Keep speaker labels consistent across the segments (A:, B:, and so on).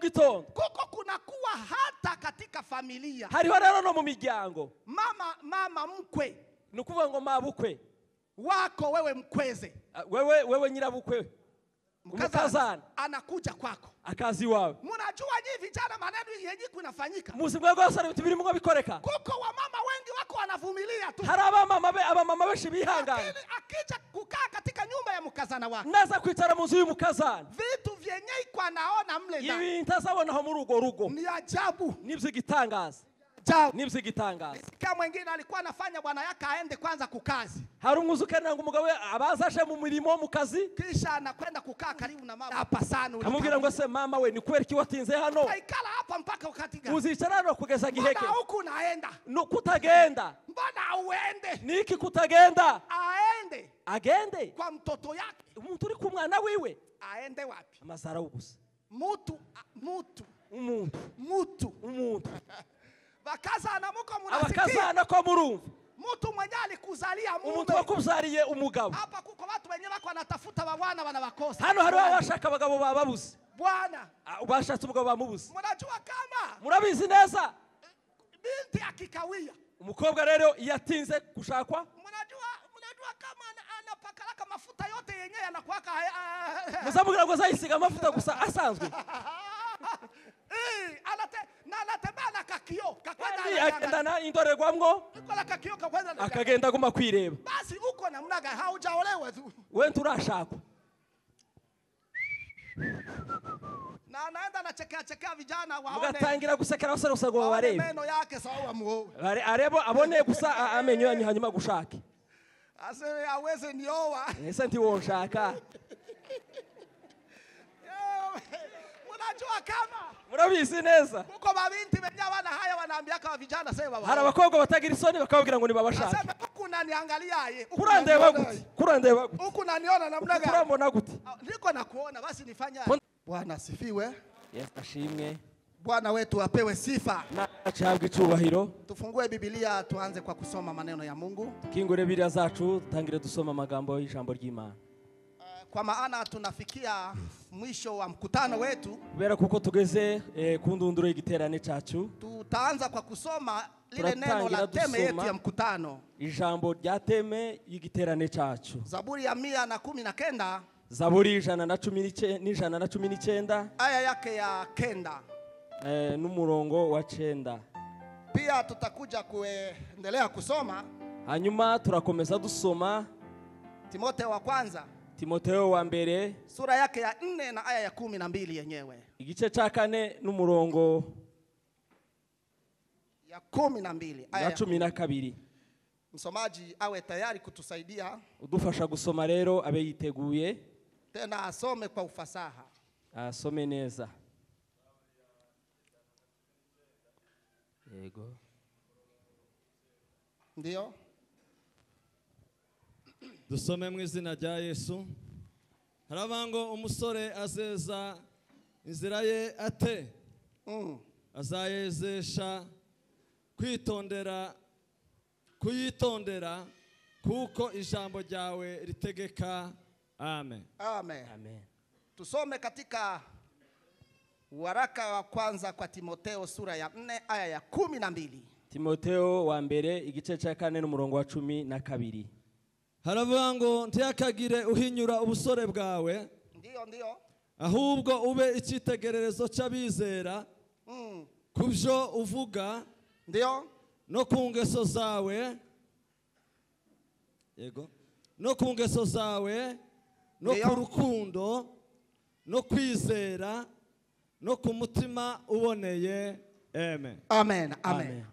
A: gitondo.
B: Kuko kunakuwa hata katika familia.
A: Hariho rero no mu miryango.
B: Mama mkwe.
A: Nukuvuga ngo mabukwe.
B: Wako wewe mkweze.
A: Wewe nyirabukwe. Mkazana
B: anakuja kwako.
A: Akazi wawe.
B: Mnajua nyinyi vijana maneno yenyewe kunafanyika.
A: Muzimwe gose bitubiri mwo bikoreka.
B: Kuko wa mama wengi wako wanavumilia tu.
A: Hari abamama beshi bihangana.
B: Akija kukaa katika nyumba ya mkazana wake.
A: Naza kwicara mu nzu y'umukazana.
B: Vitu vyenyewe kwa naona mle ndani.
A: Ibi ntazabona ho mu rugo.
B: Ni ajabu.
A: Nibyo gitangaza. Nibyo gitangaza.
B: Kama mwingine alikuwa anafanya bwana yake aende kwanza kukazi.
A: Hari umwuzukanira ngo umugabo abazaje mu mirimo mu kazi.
B: Kisha anakwenda kukaa karibu na mama. Hapa sana ule.
A: Amubwira ngo se mama we ni kweri ki watinze hano?
B: Aikala hapa mpaka wakati gani?
A: Uzicara no kugeza giheke.
B: Mbona huku naenda?
A: No kutagenda.
B: Mbona uende?
A: Niki kutagenda?
B: Aende.
A: Agende
B: kwa mtoto yake.
A: Umuntu uri ku mwana wiwe.
B: Aende wapi?
A: Amazara ubusa.
B: Umuntu. Bakazana muko murasikia.
A: Abakazana ko murumva.
B: Mutu mwenye alikuzalia mume.
A: Umuntu wakuzaliye umugabo.
B: Hapa kuko watu wenye wako wanatafuta babana wanabakosa.
A: Hano hari abashaka abagabo bababuze.
B: Bwana.
A: Ubashatse umugabo bamubuze.
B: Murajua kama.
A: Murabizi neza.
B: Binti akikawia.
A: Umukobwa rero yatinze gushakwa.
B: Murajua kama anapakalaka mafuta yote yenye yanakuwaka.
A: Muzamubwira ngo zayisiga amafuta gusa asanzwe.
B: Anatembea na kakio
A: agenda indorerwamwo akagenda aguma kwireba.
B: Basi uko namna gani haujaolewa tu
A: wewe turashaka
B: na anaenda anachekea vijana waone
A: mugatangira gusekera abasore gusa ngo barebe
B: meno yake sawa muowe
A: arebo abone gusa amenyo yanyu hanyuma gushake
B: ase aweze nioa
A: ese nti wo shaka
B: mnajua kama
A: murabizi neza
B: uko babinti benya bana haya wanaambia kwa vijana sasa baba
A: hari abakobwa batagira isoni bakababwira ngo ni babashaka
B: sasa huku naniangalia ye
A: kurandeba gute
B: huku naniona namna gani
A: kurambona gute
B: niko nakuona basi nifanye Bwana sifiwe.
A: Yes ashimwe.
B: Bwana wetu apewe sifa.
A: Na achahabwe icubahiro.
B: Tufungue Biblia tuanze kwa kusoma maneno ya Mungu.
A: Kingure Biblia zacu tangire dusoma amagambo y'ijambo ry'Imana.
B: Kwa maana tunafikia mwisho wa mkutano wetu.
A: Kubera kuko tugeze ku ndunduro y'igiterane cyacu.
B: Tutaanza kwa kusoma lile neno la teme yetu ya mkutano.
A: Ijambo rya teme y'igiterane cyacu.
B: Zaburi ya 119.
A: Zaburi 119
B: aya yake ya 9
A: n'umurongo wa 9.
B: Pia tutakuja kuendelea kusoma.
A: Hanyuma turakomeza dusoma
B: Timotheo wa kwanza.
A: Timotheo wa mbere
B: sura yake ya 4 na aya ya 12 yenyewe.
A: Igice cha 4 n'umurongo
B: ya 12 aya ya
A: 12.
B: Msomaji awe tayari kutusaidia.
A: Udufasha gusoma rero abe yiteguye.
B: Tena asome kwa ufasaha.
A: Asome neza. Yego.
B: Ndio.
C: Dusome mu izina rya Yesu. Haravango umusore azeza inzira ye ate. Azayezesha kuyitondera kuko ijambo ryawe ritegeka. Amen.
B: Amen. Amen. Tusome katika waraka wa kwanza kwa Timotheo sura ya 4 aya ya 12.
A: Timotheo wa mbere igice cha 4 n'umurongo wa 12.
C: Haravuga ngo ntiyakagire uhinyura ubusore bwawe.
B: Ndio.
C: Ahubwo ube icyitegererezo cy'abizera. Kubyo uvuga.
B: Ndio.
C: No ku ngeso zawe. Yego. No ku ngeso zawe. No ku rukundo. No kwizera. No ku mutima uboneye. Amen.
B: Amen. Amen.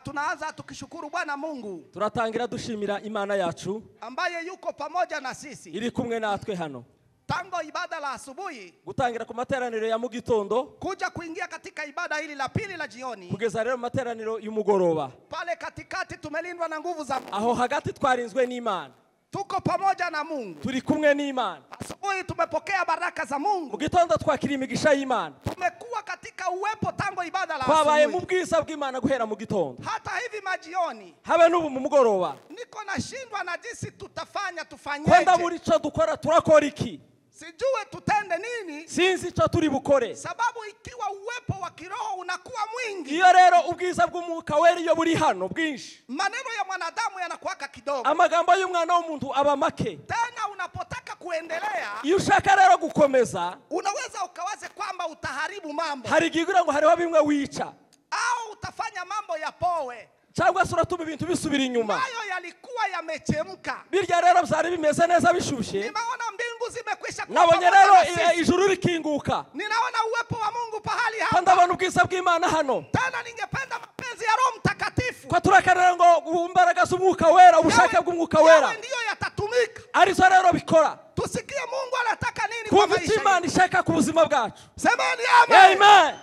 B: Tunaanza tukishukuru Bwana Mungu.
A: Turatangira dushimira Imana yacu
B: ambaye yuko pamoja na sisi.
A: Iri kumwe natwe hano.
B: Tango ibada la asubuhi.
A: Gutangira ku materaniro ya mu gitondo.
B: Kuja kuingia katika ibada hili la pili la jioni.
A: Kugeza rero materaniro y'umugoroba.
B: Pale katikati tumelindwa na nguvu za Mungu.
A: Aho hagati twarinzwe n'Imana.
B: Tuko pamoja na Mungu.
A: Turi kumwe n'Imana.
B: Asubuhi tumepokea baraka za Mungu.
A: Mu gitondo twakira imigisha y'Imana.
B: Tumekuwa katika uwepo tango ibada la
A: asubuhi. Twabaye mu bwiza bw'Imana guhera mu gitondo.
B: Hata hivi majioni.
A: Habe n'ubu mu mugoroba.
B: Niko nashindwa na jinsi tufanye.
A: Kwenda muri cyo dukora turakora iki?
B: sijue tutende nini,
A: sinzi icyo turi bukore.
B: sababu ikiwa uwepo wa kiroho unakuwa mwingi,
A: Iyo rero ubwiza bw'umwuka wera iyo buri hano bwinshi,
B: maneno ya mwanadamu yanakuwa kidogo.
A: amagambo y'umwana w'umuntu aba make.
B: Tena unapotaka kuendelea,
A: Iyo ushaka rero gukomeza,
B: unaweza ukawaze kwamba utaharibu mambo
A: hari igihe ugira ngo hariho bimwe wica,
B: au utafanya mambo ya powe
A: cyangwa se uratuma ibintu bisubira inyuma.
B: nayo yalikuwa yamechemka.
A: Birya rero byari bimeze neza bishushe,
B: Nimeona mbingu zimekwisha kuwa
A: nabonye
B: pamoja
A: rero
B: na sisi.
A: ijuru rikinguka,
B: Ninaona uwepo wa Mungu pahali
A: kandi
B: hapa.
A: abona ubwiza bw'Imana hano.
B: Tena ningependa mapenzi ya Roho Mtakatifu
A: Ko turakarira ngo imbaraga z'umwuka wera, ubushake bw'umwuka wera
B: yawe ndiyo yatatumika.
A: arizo rero bikora.
B: Tusikie Mungu anataka nini kwa
A: Kumva icyo
B: maisha
A: Imana
B: yetu.
A: ishaka ku buzima bwacu.
B: Semeni amen.
A: Amen.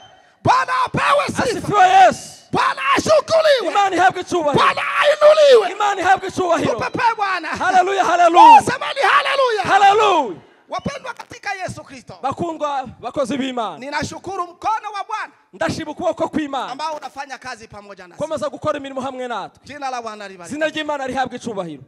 B: Bwana apewe sifa.
A: Asifiwe Yesu.
B: Bwana ashukuriwe.
A: Imana ihabwe icyubahiro.
B: Bwana ainuliwe.
A: Imana ihabwe icyubahiro.
B: Tupepe Bwana.
A: Haleluya, haleluya.
B: Semeni haleluya.
A: Haleluya.
B: Wapendwa katika Yesu Kristo,
A: Bakundwa bakozi b'Imana,
B: ninashukuru mkono wa Bwana
A: ndashima ukuboko kw'Imana
B: ambao unafanya kazi pamoja nasi.
A: komeza gukora imirimo hamwe natwe.
B: Jina la Bwana libarikiwe.
A: Izina ry'Imana rihabwe icyubahiro.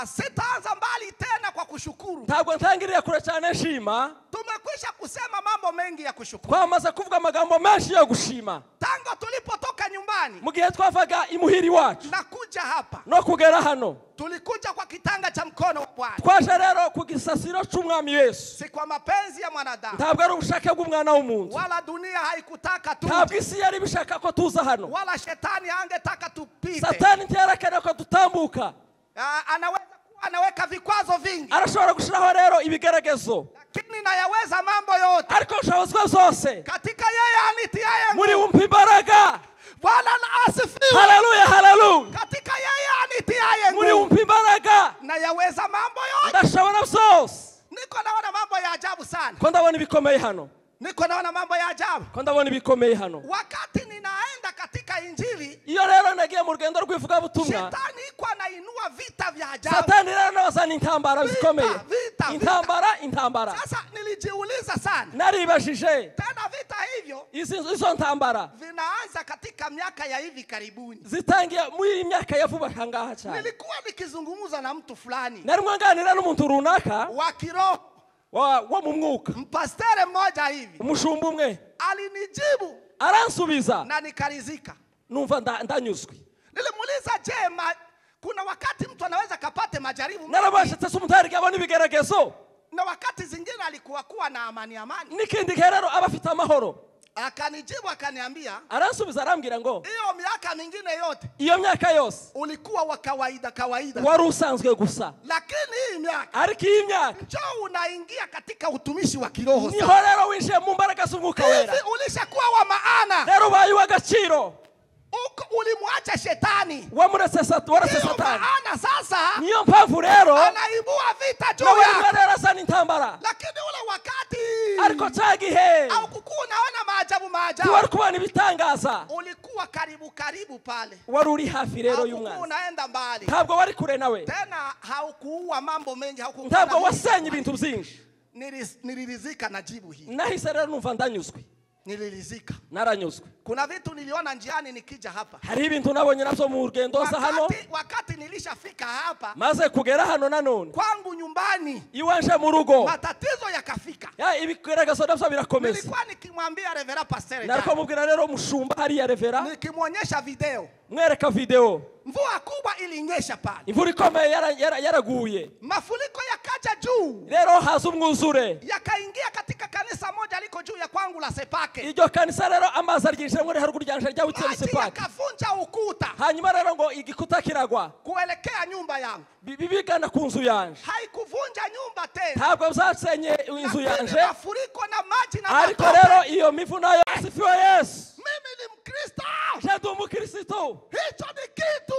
B: Sitaanza mbali tena kwa kushukuru.
A: Ntabwo ntangiriye kure cyane nshima,
B: Tumekwisha kusema mambo mengi ya kushukuru.
A: twamaze kuvuga amagambo menshi yo gushima
B: Tangu tulipotoka nyumbani
A: mu gihe twavaga imuhiri wacu
B: na kuja hapa,
A: no kugera hano.
B: tulikuja kwa kitanga cha mkono wa Bwana.
A: Twaje rero ku gisasiro cy'umwami Yesu.
B: Si kwa mapenzi ya mwanadamu,
A: Ntabwo ari ubushake bw'umwana w'umuntu,
B: wala dunia haikutaka tu,
A: ntabwo isi yari bishaka ko tuza hano,
B: wala shetani hangetaka tupite.
A: satani ntiyarakana ko dutambuka.
B: Anaweza kuwa anaweka vikwazo vingi,
A: Arashobora gushiraho rero ibigeragezo,
B: lakini nayaweza mambo yote
A: ariko ushobozwa zose
B: katika yeye anitiaye
A: muri
B: nguvu.
A: wumpa imbaraga.
B: Bwana na asifiwe.
A: Haleluya, haleluya.
B: Katika yeye anitiaye
A: Muri
B: nguvu
A: wumpa imbaraga,
B: nayaweza mambo yote.
A: ndashobora byose.
B: Niko naona mambo ya ajabu sana.
A: Ko ndabona ibikomeye hano,
B: Niko naona mambo ya ajabu.
A: ko ndabona ibikomeye hano.
B: Wakati ninaenda katika Injili,
A: Iyo rero nagiye mu rugendo rw'ivugabutumwa,
B: shetani iko anainua vita vya ajabu.
A: satani rero nazana intambara zikomeye.
B: Vita.
A: Intambara.
B: Sasa nilijiuliza sana.
A: Naribajije,
B: Tena vita hivyo
A: izo ntambara
B: vinaanza katika miaka ya hivi karibuni.
A: zitangiye muri iyi myaka ya vuba ahangaha cyane.
B: Nilikuwa nikizungumza na mtu fulani
A: Narimo nganira n'umuntu runaka
B: wa kiroho,
A: wa mu mwuka,
B: mpastere mmoja hivi,
A: umushumba umwe
B: alinijibu
A: aransubiza,
B: na nikarizika.
A: numva ndanyuzwe.
B: Nilimuuliza, je, kuna wakati mtu anaweza kapate majaribu mengi?
A: Narabashitse umutari abona ibigeragezo,
B: Na wakati zingine alikuwa na amani.
A: n'ikindi gihe rero aba afite amahoro.
B: Akanijibu akaniambia,
A: Aransubiza arambwira ngo
B: hiyo miaka mingine yote
A: iyo myaka yose
B: ulikuwa wa kawaida
A: wari usanzwe gusa,
B: lakini hii miaka
A: ariko iyi myaka
B: njoo unaingia katika utumishi wa kiroho
A: niho
B: sana.
A: rero winjiye mu mbaraga z'umwuka wera.
B: Hivi ulishakuwa wa maana,
A: Rero ubaye uw'agaciro,
B: ulimwacha shetani.
A: waretse
B: Hiyo
A: satani.
B: maana sasa
A: Niyo mpamvu rero
B: anaibua vita juu
A: nawe
B: yako.
A: rero azana intambara,
B: Lakini ule wakati
A: ariko cya gihe
B: au kukuwa unaona maajabu
A: wari kubona ibitangaza,
B: ulikuwa karibu pale,
A: wari uri hafi rero
B: haukuwa
A: y'umwanzi,
B: unaenda mbali
A: ntabwo wari kure nawe,
B: tena, haukuua mambo mengi,
A: ntabwo wasenye ibintu byinshi.
B: Nilirizika na jibu hii.
A: Nahise rero numva ndanyuzwe,
B: Nilirizika.
A: naranyuzwe.
B: Kuna vitu niliona njiani nikija hapa.
A: Hari ibintu nabonye navyo mu rugendo za hano,
B: Wakati nilishafika hapa
A: maze kugera hano nanone
B: kwangu nyumbani,
A: iwanje mu rugo,
B: matatizo yakafika.
A: ibigeragezo navyo birakomeza.
B: Nilikuwa nikimwambia Revera Pastor
A: Nariko mubwira rero mushumba hariya Revera,
B: nikimwonyesha video,
A: mwereka video,
B: mvua kubwa ilinyesha pale,
A: imvura ikomeye yaraguye,
B: mafuriko yakaja juu,
A: rero haza umwuzure,
B: yakaingia katika kanisa moja liko juu ya kwangu la Sepake.
A: iryo kanisa rero amazi aryinjira muri haruguru ryanje rya Butare
B: Maji
A: Sepake.
B: yakavunja ukuta
A: Hanyuma rero ngo igikuta kiragwa
B: kuelekea nyumba yangu.
A: bibigana ku nzu yanje,
B: Haikuvunja nyumba tena,
A: ntabwo byasenye inzu yanje,
B: mafuriko na maji na
A: ariko
B: matope.
A: rero iyo mivu nayo asifiwe Yesu.
B: Mimi ni Mkristo.
A: Je, ndi umukristo?
B: Hicho ni kitu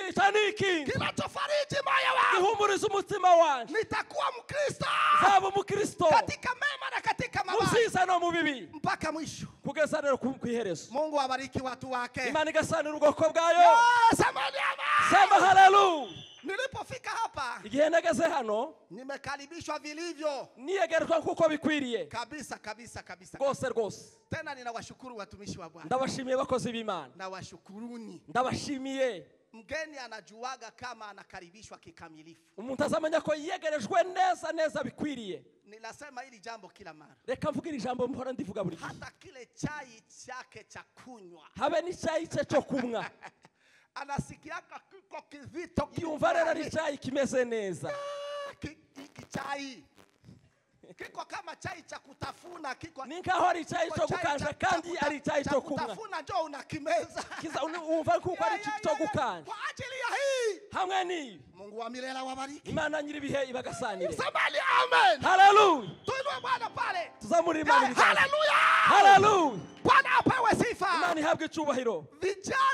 A: Icyo ni iki
B: kinachofariji moyo wangu.
A: gihumuriza umutima wanje.
B: Nitakuwa Mkristo
A: Haba umukristo
B: katika mema na katika
A: mu
B: mabaya
A: byiza no mu bibi,
B: mpaka mwisho.
A: kugeza rero ku iherezo.
B: Mungu abariki watu wake.
A: Imana igasanira ubwoko bwayo.
B: Sema amen.
A: Sema haleluya.
B: Nilipofika hapa
A: Igihe nageze hano
B: nimekaribishwa vilivyo
A: niyegerwa nkuko bikwiriye
B: kabisa.
A: rwose.
B: Tena ninawashukuru watumishi wa Bwana.
A: Ndabashimiye bakozi b'Imana,
B: Nawashukuruni.
A: ndabashimiye.
B: mgeni anajuaga kama anakaribishwa kikamilifu.
A: umuntu azamenya ko yegerejwe neza neza bikwiriye.
B: Ninasema hili jambo kila mara.
A: Reka mvugira ijambo mpora ndivuga buri gihe.
B: Hata kile chai chake cha kunywa,
A: habe n'icyayi cye cyo kumwa
B: anasikiaka kiko kivito
A: yumva rero ari icyayi kimeze neza.
B: Chai kiko kama chai cha kutafuna, kiko
A: ni nkaho ari icyayi cyo gukanja kandi ari icyayi cyo kumwa.
B: Kutafuna ndio unakimeza.
A: Kiza umva kuko ari cyo gukanja.
B: Kwa ajili ya hii
A: hamwe ni
B: Mungu wa milele awabariki.
A: Imana nyiribihe ibagasanire.
B: Samali amen.
A: Hallelujah.
B: Tuinue Bwana pale.
A: Tuzamuri Imana bizaza.
B: Hallelujah.
A: Hallelujah.
B: Bwana apewe sifa.
A: Imana ihabwe icyubahiro.
B: Vijana.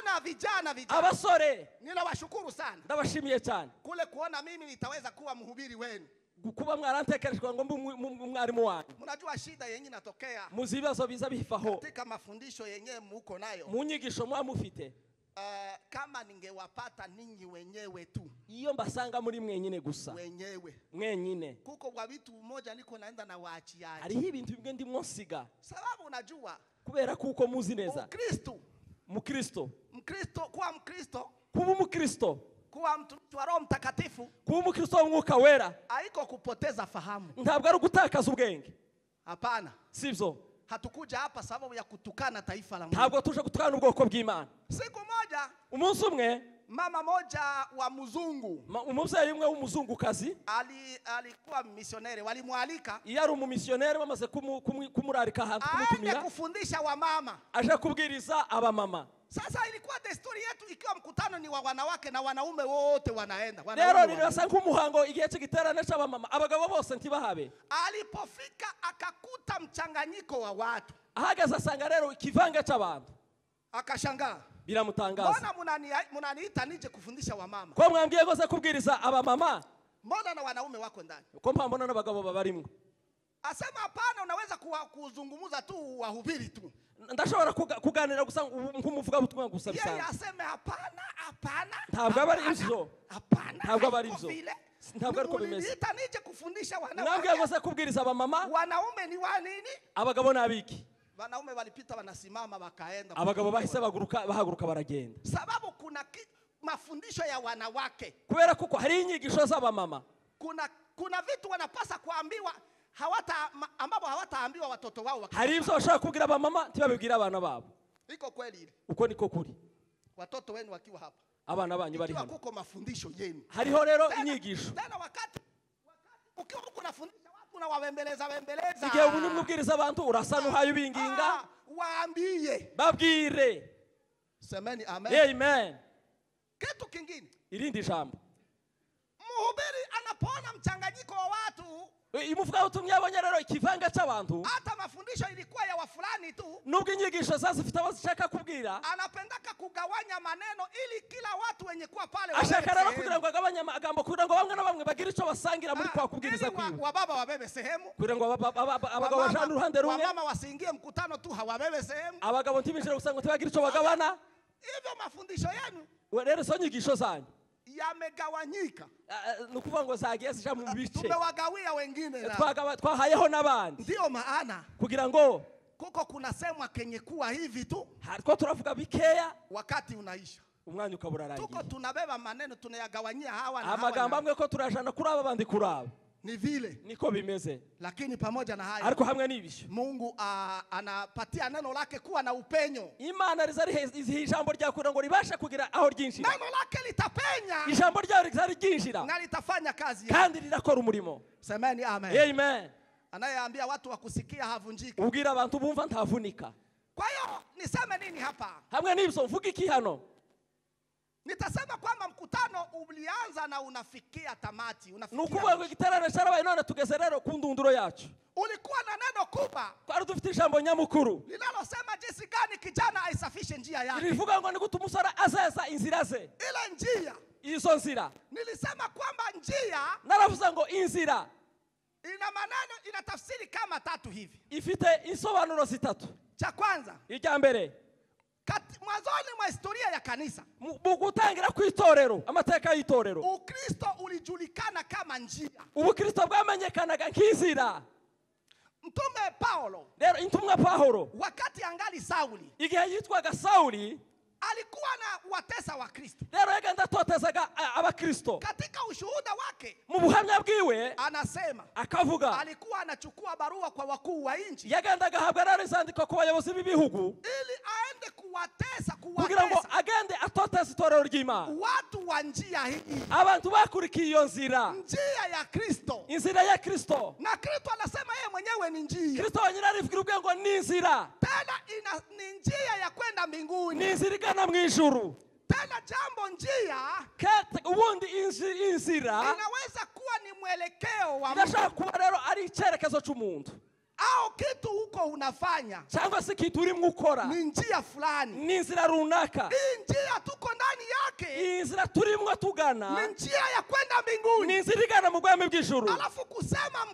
A: Abasore
B: ninawashukuru sana.
A: ndabashimiye cyane.
B: Kule kuona mimi nitaweza kuwa mhubiri wenu.
A: Kuba mwarantekerejwe ngo mwarimu wanyu.
B: Mnajua shida yenyewe inatokea.
A: Muzi ibibazo biza bifaho.
B: Katika mafundisho yenyewe muko nayo.
A: Munyigisho mwamufite.
B: Kama ningewapata ninyi wenyewe tu.
A: Iyo mbasanga muri mwenyine gusa. Mwenyine.
B: Kuko kwa vitu mmoja niko naenda na waachiaji.
A: Hariho ibintu bimwe ndimo nsiga.
B: Sababu unajua.
A: Kubera kuko muzi neza. Mukristo. Kuba umukristo.
B: Kuwa mtu wa Roho Mtakatifu.
A: Kuba umukristo w'Umwuka Wera.
B: Haiko kupoteza fahamu.
A: Ntabwo ari gutakaza ubwenge.
B: Hapana.
A: Sivyo.
B: Hatukuja hapa sababu ya kutukana taifa la Mungu.
A: Ntabwo tuje kutukana ubwoko bw'Imana.
B: Siku moja,
A: umunsi umwe,
B: mama moja wa mzungu,
A: umubyeyi umwe w'umuzungukazi,
B: alikuwa misionere, walimwalika.
A: Yari umumisionere bamaze kumurarika ahantu kumutumira.
B: Aende kufundisha wamama.
A: Aje kubwiriza abamama.
B: Sasa ilikuwa desturi yetu ikiwa mkutano ni wa wanawake na wanaume wote wanaenda.
A: Rero nirasa nk'umuhango igihe cy'igiterane cy'abamama abagabo bose ntibahabe.
B: Alipofika akakuta mchanganyiko wa watu.
A: Ahagaze asanga rero ikivanga cy'abantu.
B: Akashangaa.
A: Biramutangaza.
B: Mbona munaniita nije kufundisha wamama?
A: Ko mwambwiye gose kubwiriza abamama?
B: Mbona na wanaume wako ndani?
A: Ko mbona n'abagabo babarimo?
B: Asema hapana, unaweza kuzungumza tu, wahubiri tu.
A: Ndashobora kuganira gusa nk'umuvuga butumwa gusa bisanga.
B: Yeye aseme hapana.
A: Ntabwo abari ibyo.
B: Hapana.
A: Ntabwo abari ibyo. Ntabwo ariko bimeze.
B: Nita nije kufundisha wanawake.
A: Mwambwiye gose kubwiriza abamama?
B: Wanaume ni wa nini?
A: Abagabo nabiki.
B: Wanaume walipita wanasimama wakaenda.
A: Abagabo bahise bahaguruka baragenda.
B: Sababu kuna mafundisho ya wanawake.
A: Kubera kuko hari inyigisho z'abamama.
B: Kuna vitu wanapasa kuambiwa ambapo hawataambiwa watoto wao.
A: Hari ibyo bashaka kubwira abamama ntibabibwira abana babo.
B: Iko kweli ile?
A: Uko niko kuri.
B: Watoto wenu wakiwa hapa.
A: Abana banyu bari hano.
B: Kuko mafundisho yenu.
A: Hariho rero inyigisho.
B: Tena wakati ukiwa unafundisha watu na wabembeleza.
A: Igihe ubu mubwiriza abantu urasa n'uhaye ubinginga.
B: Waambie.
A: Babwire.
B: Semeni amen.
A: Amen.
B: Kitu kingine.
A: Irindi jambo.
B: Mhubiri anapoona mchanganyiko wa watu.
A: Imuvuga utumye abonye rero ikivanga cy'abantu.
B: Hata mafundisho ilikuwa ya wafulani tu.
A: Nubwo inyigisho zazifite abashaka kubwira.
B: Anapendaka kugawanya maneno ili kila watu wenye kuwa pale
A: ashaka rero kugira ngo agabanye amagambo kugira ngo bamwe na bamwe bagire icyo basangira muri kwa kubwiriza kwiwe.
B: Wababa wabebe sehemu.
A: Kugira ngo abagabo bajane uruhande rumwe.
B: Wamama wasingie mkutano tu hawabebe sehemu.
A: Abagabo ntibinjire gusa ngo tibagire icyo bagabana.
B: Hivyo mafundisho yenu.
A: Rero so nyigisho zanyu.
B: Yamegawanyika.
A: Nukuvuga ngo zagiye zija mu bice.
B: Tumewagawia wengine na.
A: Twahayeho nabandi.
B: Ndio maana
A: kugira ngo
B: kuko kuna semwa kenye kuwa hivi tu.
A: Hariko turavuga bikeya
B: wakati unaisha.
A: Umwanya ukabura rangiye.
B: Tuko tunabeba maneno tunayagawanyia hawa na hawa.
A: Amagambo amwe ko turajana kuri aba bandi kuraba.
B: Ni vile
A: niko bimeze.
B: Lakini pamoja na hayo
A: ariko hamwe n'ibisho
B: Mungu anapatia neno lake kuwa na upenyo.
A: Imana rizari ijambo rya kugira ngo ribashe kugira aho ryinshira.
B: Neno lake litapenya.
A: Ijambo rya rizari ryinshira.
B: Na litafanya kazi.
A: Kandi lirakora umurimo.
B: Semeni amen.
A: Amen.
B: Anayeambia watu wakusikia havunjiki.
A: Ubwira abantu bumva ntavunika.
B: Kwa hiyo niseme nini hapa?
A: Hamwe n'ibyo mvuga iki hano?
B: Nitasema kwamba mkutano ulianza na unafikia tamati.
A: Nukuvuga ngo igiterane cyarabaye none tugeze rero ku ndunduro yacu.
B: Ulikuwa na neno kubwa.
A: Twari dufite ijambo nyamukuru.
B: Linalosema jinsi gani kijana aisafishe njia yake.
A: Nilivuga ngo ni gute umusore azeza inzira ze.
B: Ile njia.
A: Izo nzira.
B: Nilisema kwamba njia.
A: Naravuze ngo inzira.
B: Ina maneno ina tafsiri kama tatu hivi.
A: Ifite insobanuro zitatu.
B: Cha kwanza.
A: Ijya mbere.
B: Mwanzoni mwa historia ya kanisa.
A: Gutangira ku itorero, amateka y'itorero.
B: Ukristo ulijulikana kama njia.
A: Ubukristo bwamenyekanaga nk'inzira.
B: Mtume Paulo.
A: Rero intumwa Paulo.
B: Wakati angali Sauli.
A: Igihe yitwaga Sauli.
B: alikuwa na watesa wa Kristo.
A: rero yagenda atotezaga abakristo.
B: Katika ushuhuda wake
A: mu buhamya bwiwe
B: anasema
A: akavuga
B: alikuwa anachukua barua kwa wakuu wa nchi
A: yagendaga ahabwa rero izandiko ku bayobozi b'ibihugu
B: ili aende kuwatesa
A: kugira ngo agende atoteza itorero ry'Imana.
B: watu wa njia hii,
A: abantu bakurikiye iyo nzira,
B: njia ya Kristo.
A: inzira ya Kristo.
B: Na Kristo anasema yeye mwenyewe ni njia.
A: Kristo wenyine arivugira ubwe ngo ni inzira,
B: Tena ni njia ya kwenda mbinguni.
A: ni inzira igana mu ijuru.
B: Tena jambo njia
A: ubundi inzira
B: inaweza kuwa ni mwelekeo wa
A: irashaka kuba rero ari icyerekezo cy'umuntu,
B: au kitu huko unafanya,
A: cyangwa se kitu urimo ukora,
B: ni njia fulani.
A: ni inzira runaka.
B: Hii njia tuko ndani yake,
A: iyi nzira turimo tugana
B: ni njia ya kwenda mbinguni.
A: ni inzira igana mu bwami bw'ijuru.
B: Alafu kusema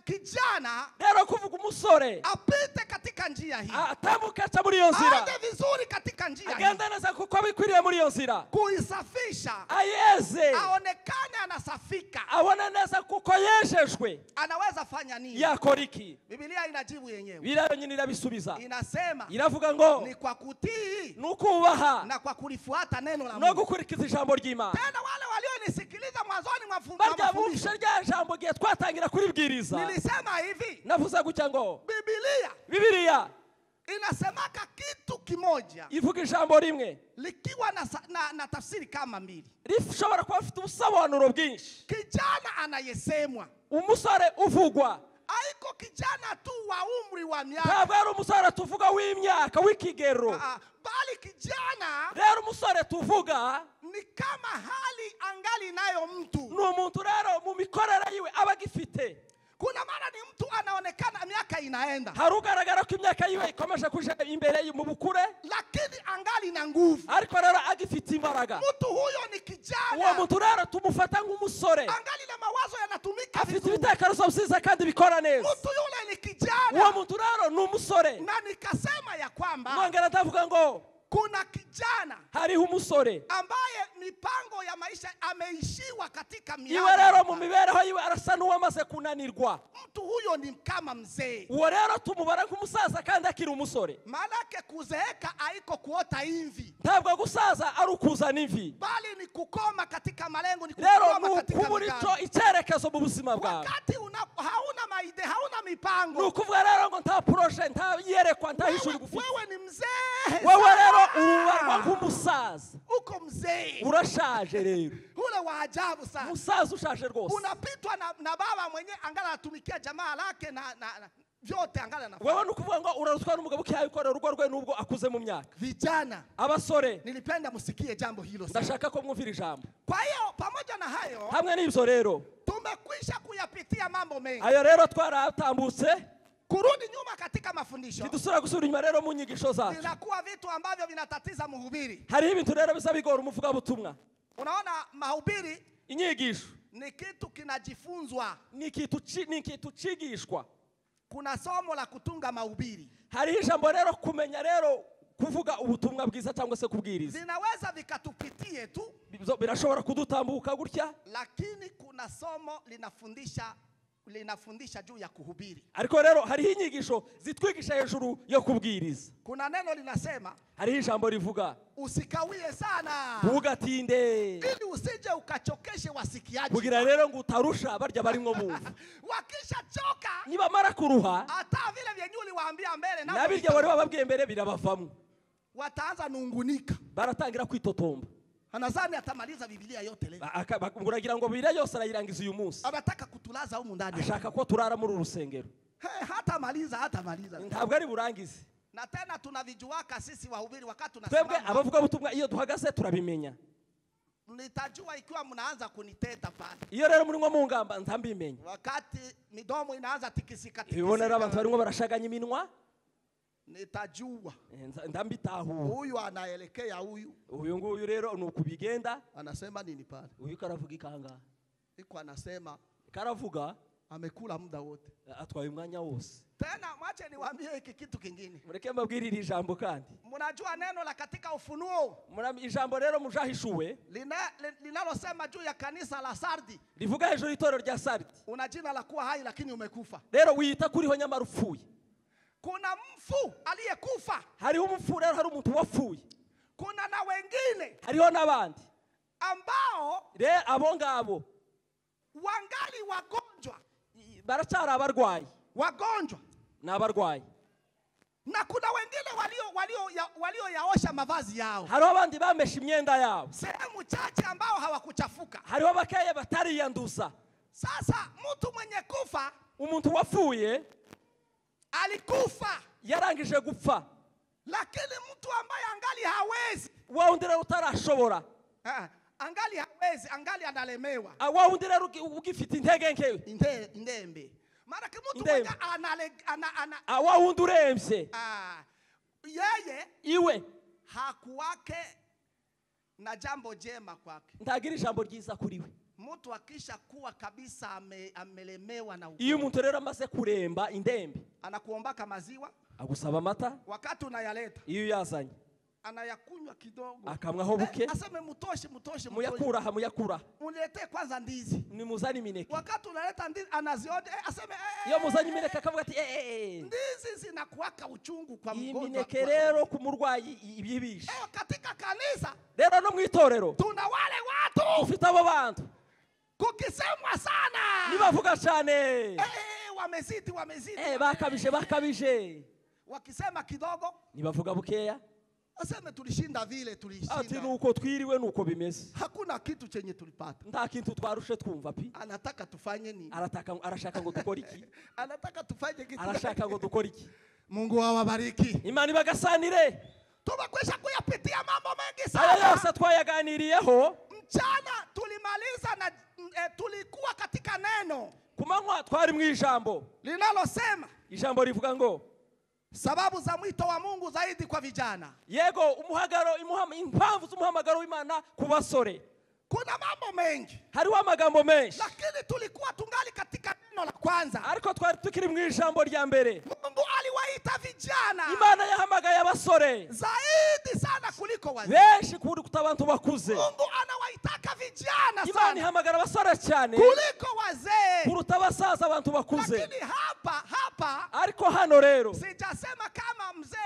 B: kijana
A: rero kuvuga umusore
B: apite katika njia hii,
A: atambuka aca muri iyo nzira,
B: aende vizuri katika njia hii,
A: agenda neza kuko bikwiriye muri iyo nzira,
B: kuisafisha,
A: ayeze,
B: aonekane anasafika.
A: abona neza kuko yejejwe.
B: Anaweza fanya nini?
A: yakora iki?
B: Biblia inajibu yenyewe,
A: birayo nyine irabisubiza,
B: inasema
A: iravuga ngo
B: ni kwa kutii
A: nukubaha
B: na kwa kulifuata neno la
A: no
B: Mungu.
A: gukurikiza ijambo ry'Imana.
B: Tena wale walionisikiliza mwanzoni mwa
A: barya
B: mafundisho,
A: bumvishe rya jambo gihe twatangira kuribwiriza,
B: nilisema hivi,
A: navuze gutya ngo
B: Biblia inasemaka kitu kimoja
A: ivuga ijambo rimwe
B: likiwa na tafsiri kama mbili.
A: rishobora kuba afite ubusobanuro bwinshi.
B: Kijana anayesemwa,
A: umusore uvugwa
B: haiko kijana tu wa umri wa miaka,
A: ntabwo ari umusore tuvuga w'imyaka w'ikigero,
B: bali kijana
A: rero umusore tuvuga
B: ni kama hali angali nayo mtu,
A: ni umuntu rero mu mikorere yiwe aba agifite.
B: kuna maana ni mtu anaonekana miaka inaenda,
A: hari ugaragara ko imyaka yiwe ikomeje kuja imbere mu bukure,
B: lakini angali na nguvu,
A: ariko rero agifite imbaraga.
B: mtu huyo ni kijana,
A: uwo muntu rero tumufata nk'umusore
B: angali na mawazo yanatumika
A: afite
B: vizuri,
A: ibitekerezo byiza kandi bikora neza.
B: mtu yule ni kijana.
A: uwo muntu rero ni umusore.
B: Na nikasema ya kwamba
A: nongera ndavuga ngo
B: kuna kijana
A: hariho umusore
B: ambaye mipango ya maisha ameishiwa katika
A: iwe
B: miaka,
A: rero mu mibereho yiwe arasa n'uwamaze kunanirwa.
B: mtu huyo ni kama mzee.
A: uwo rero tumubara nk'umusaza kandi akiri umusore.
B: Maanake kuzeeka haiko kuota imvi,
A: ntabwo gusaza ari ukuzana imvi,
B: bali ni kukoma katika malengo, ni
A: rero
B: kukoma
A: ni
B: katika
A: ukubura
B: mipango.
A: icyo icyerekezo mu buzima bwawe.
B: Wakati hauna maide, hauna mipango,
A: ni ukuvuga rero ngo nta proje, nta yerekwa, nta hishuri gufite.
B: wewe ni mzee,
A: wewe rero ubarwa nk'umusaza,
B: uko mzee,
A: urashaje rero,
B: ule wa ajabu sana.
A: umusaza ushaje rwose.
B: Unapitwa na baba mwenye angala anatumikia jamaa lake na vyote angala na.
A: wewe ni ukuvuga ngo urarutwa n'umugabo ukihayikorera urugo rwe nubwo akuze mu myaka.
B: Vijana,
A: abasore,
B: nilipenda musikie jambo hilo sana.
A: ndashaka ko mwumvira ijambo.
B: Kwa hiyo pamoja na hayo,
A: hamwe n'ibyo rero
B: tumekwisha kuyapitia mambo mengi.
A: ayo rero twaratambutse,
B: Kurudi nyuma katika mafundisho,
A: tidusubira gusubira inyuma rero mu nyigisho zacu.
B: zinakuwa vitu ambavyo vinatatiza mhubiri.
A: hariho ibintu rero bisa bigora umuvugabutumwa.
B: Unaona, mahubiri
A: inyigisho
B: ni kitu kinajifunzwa.
A: ni ikintu cigishwa.
B: Kuna somo la kutunga mahubiri,
A: hariho ijambo rero kumenya rero kuvuga ubutumwa bwiza cyangwa se kubwiriza.
B: zinaweza vikatupitie tu,
A: birashobora kudutambuka gutya,
B: lakini kuna somo linafundisha juu ya kuhubiri.
A: ariko rero hariho inyigisho zitwigisha hejuru yo kubwiriza.
B: Kuna neno linasema
A: hariho ijambo rivuga
B: usikawie sana,
A: ntugatinde,
B: ili usije ukachokeshe wasikiaji.
A: kugira rero ngo utarusha barya barimwo bumva.
B: Wakisha choka,
A: nibamara kuruha,
B: hata vile vyenye uliwaambia mbele
A: nabirya wari bababwiye mbere birabavamo,
B: wataanza nungunika,
A: baratangira kwitotomba.
B: anazani atamaliza Biblia yote leo,
A: nguragira ngo Bibiliya yose arayirangiza uyu munsi.
B: anataka kutulaza humu ndani,
A: ashaka ko turara muri urusengero.
B: hatamaliza.
A: ntabwo ari burangize.
B: Na tena tunavijuaka sisi wahubiri wakati
A: twebwe
B: tunasimama.
A: abavuga butumwa iyo duhagaze turabimenya.
B: Nitajua ikiwa mnaanza kuniteta pale.
A: iyo rero muri nko mu ngamba nzambimenya.
B: Wakati midomo inaanza tikisika
A: ibonera abantu barimo barashaganya iminwa,
B: nitajua
A: ndambitahu
B: huyu anaelekea huyu.
A: uyu nguyu rero nukubigenda
B: Anasema nini pale?
A: uyu karavuga ikanga,
B: iko anasema
A: karavuga
B: amekula muda wote,
A: atwaye umwanya wose.
B: Tena mwache niwaambie hiki kitu kingine.
A: mureke mbabwirire ijambo kandi.
B: Mnajua neno la katika Ufunuo,
A: ijambo rero mujahishuwe
B: linalosema juu ya kanisa la Sardi,
A: rivuga hejuru itorero rya Sardi.
B: una jina la kuwa hai lakini umekufa.
A: rero wiyita kuriho nyamara upfuye.
B: Kuna mfu aliyekufa,
A: hariho umupfu rero hari umuntu wapfuye.
B: kuna na wengine
A: hariho n'abandi
B: ambao
A: abo ngabo
B: wangali wagonjwa,
A: baracyari abarwayi,
B: wagonjwa.
A: n'abarwayi.
B: Na kuna wengine walio yaosha mavazi yao.
A: Hariho abandi bamesha imyenda yabo.
B: Sehemu chache ambao hawakuchafuka.
A: Hariho bakeya batariyanduza.
B: Sasa mtu mwenye kufa,
A: umuntu wapfuye
B: alikufa
A: yarangije gupfa,
B: lakini mtu ambaye angali hawezi,
A: wa undi rero utarashobora,
B: angali hawezi, angali analemewa,
A: wa undi rero ugifite intege nke,
B: indembe. Mara mtu mwenye
A: wa undi uremvye,
B: yeye
A: iwe
B: hakuwake na jambo jema kwake,
A: ntagira ijambo ryiza kuriwe.
B: Mtu akisha kuwa kabisa amelemewa na ugonjwa,
A: iyo umuntu rero amaze kuremba indembe,
B: anakuombaka maziwa,
A: agusaba amata,
B: wakati unayaleta,
A: iyo yazanye
B: anayakunywa kidogo,
A: akamwaho buke,
B: aseme mutoshe
A: muyakura,
B: uniletee kwanza ndizi,
A: nimuzani imineke.
B: Wakati unaleta ndizi anaziode, aseme
A: iyo muzanye imineke akavuga ati
B: ndizi zinakuwaka uchungu kwa mgonjwa.
A: Imineke rero ku murwayi ibibisha.
B: Katika kanisa
A: rero no mwitorero
B: tuna wale watu,
A: ufite abo bantu
B: kukisemwa sana
A: nibavuga cyane,
B: wamezidi
A: bakabije,
B: wakisema kidogo
A: nibavuga bukeya,
B: aseme tulishinda vile tulishinda,
A: ati nuko twiriwe nuko bimeze,
B: hakuna kitu chenye tulipata,
A: nta kintu twarushe twumva pi.
B: Anataka tufanye nini?
A: Arashaka ngo dukore iki?
B: Anataka tufanye kitu,
A: arashaka ngo dukore iki?
B: Mungu awabariki,
A: Imana ibagasanire.
B: Tumekwesha kuyapitia mambo mengi sana,
A: aya yose twayaganiriyeho.
B: Mchana tulimaliza na tulikuwa katika neno,
A: kumanywa twari mu ijambo
B: linalosema,
A: ijambo rivuga ngo
B: sababu za mwito wa Mungu zaidi kwa vijana.
A: Yego impamvu z'umuhamagaro w'Imana ku basore.
B: Kuna mambo mengi,
A: hariho amagambo menshi,
B: lakini tulikuwa tungali katika neno la kwanza,
A: ariko twari tukiri mu ijambo rya mbere.
B: Mungu aliwaita vijana,
A: Imana yahamagaye abasore
B: zaidi sana kuliko wazee,
A: benshi kuruta abantu bakuze.
B: Mungu anawaitaka vijana sana,
A: Imana ihamagara abasore cyane
B: kuliko wazee,
A: kuruta abasaza abantu bakuze.
B: Lakini hapa
A: ariko hano rero
B: sijasema kama mzee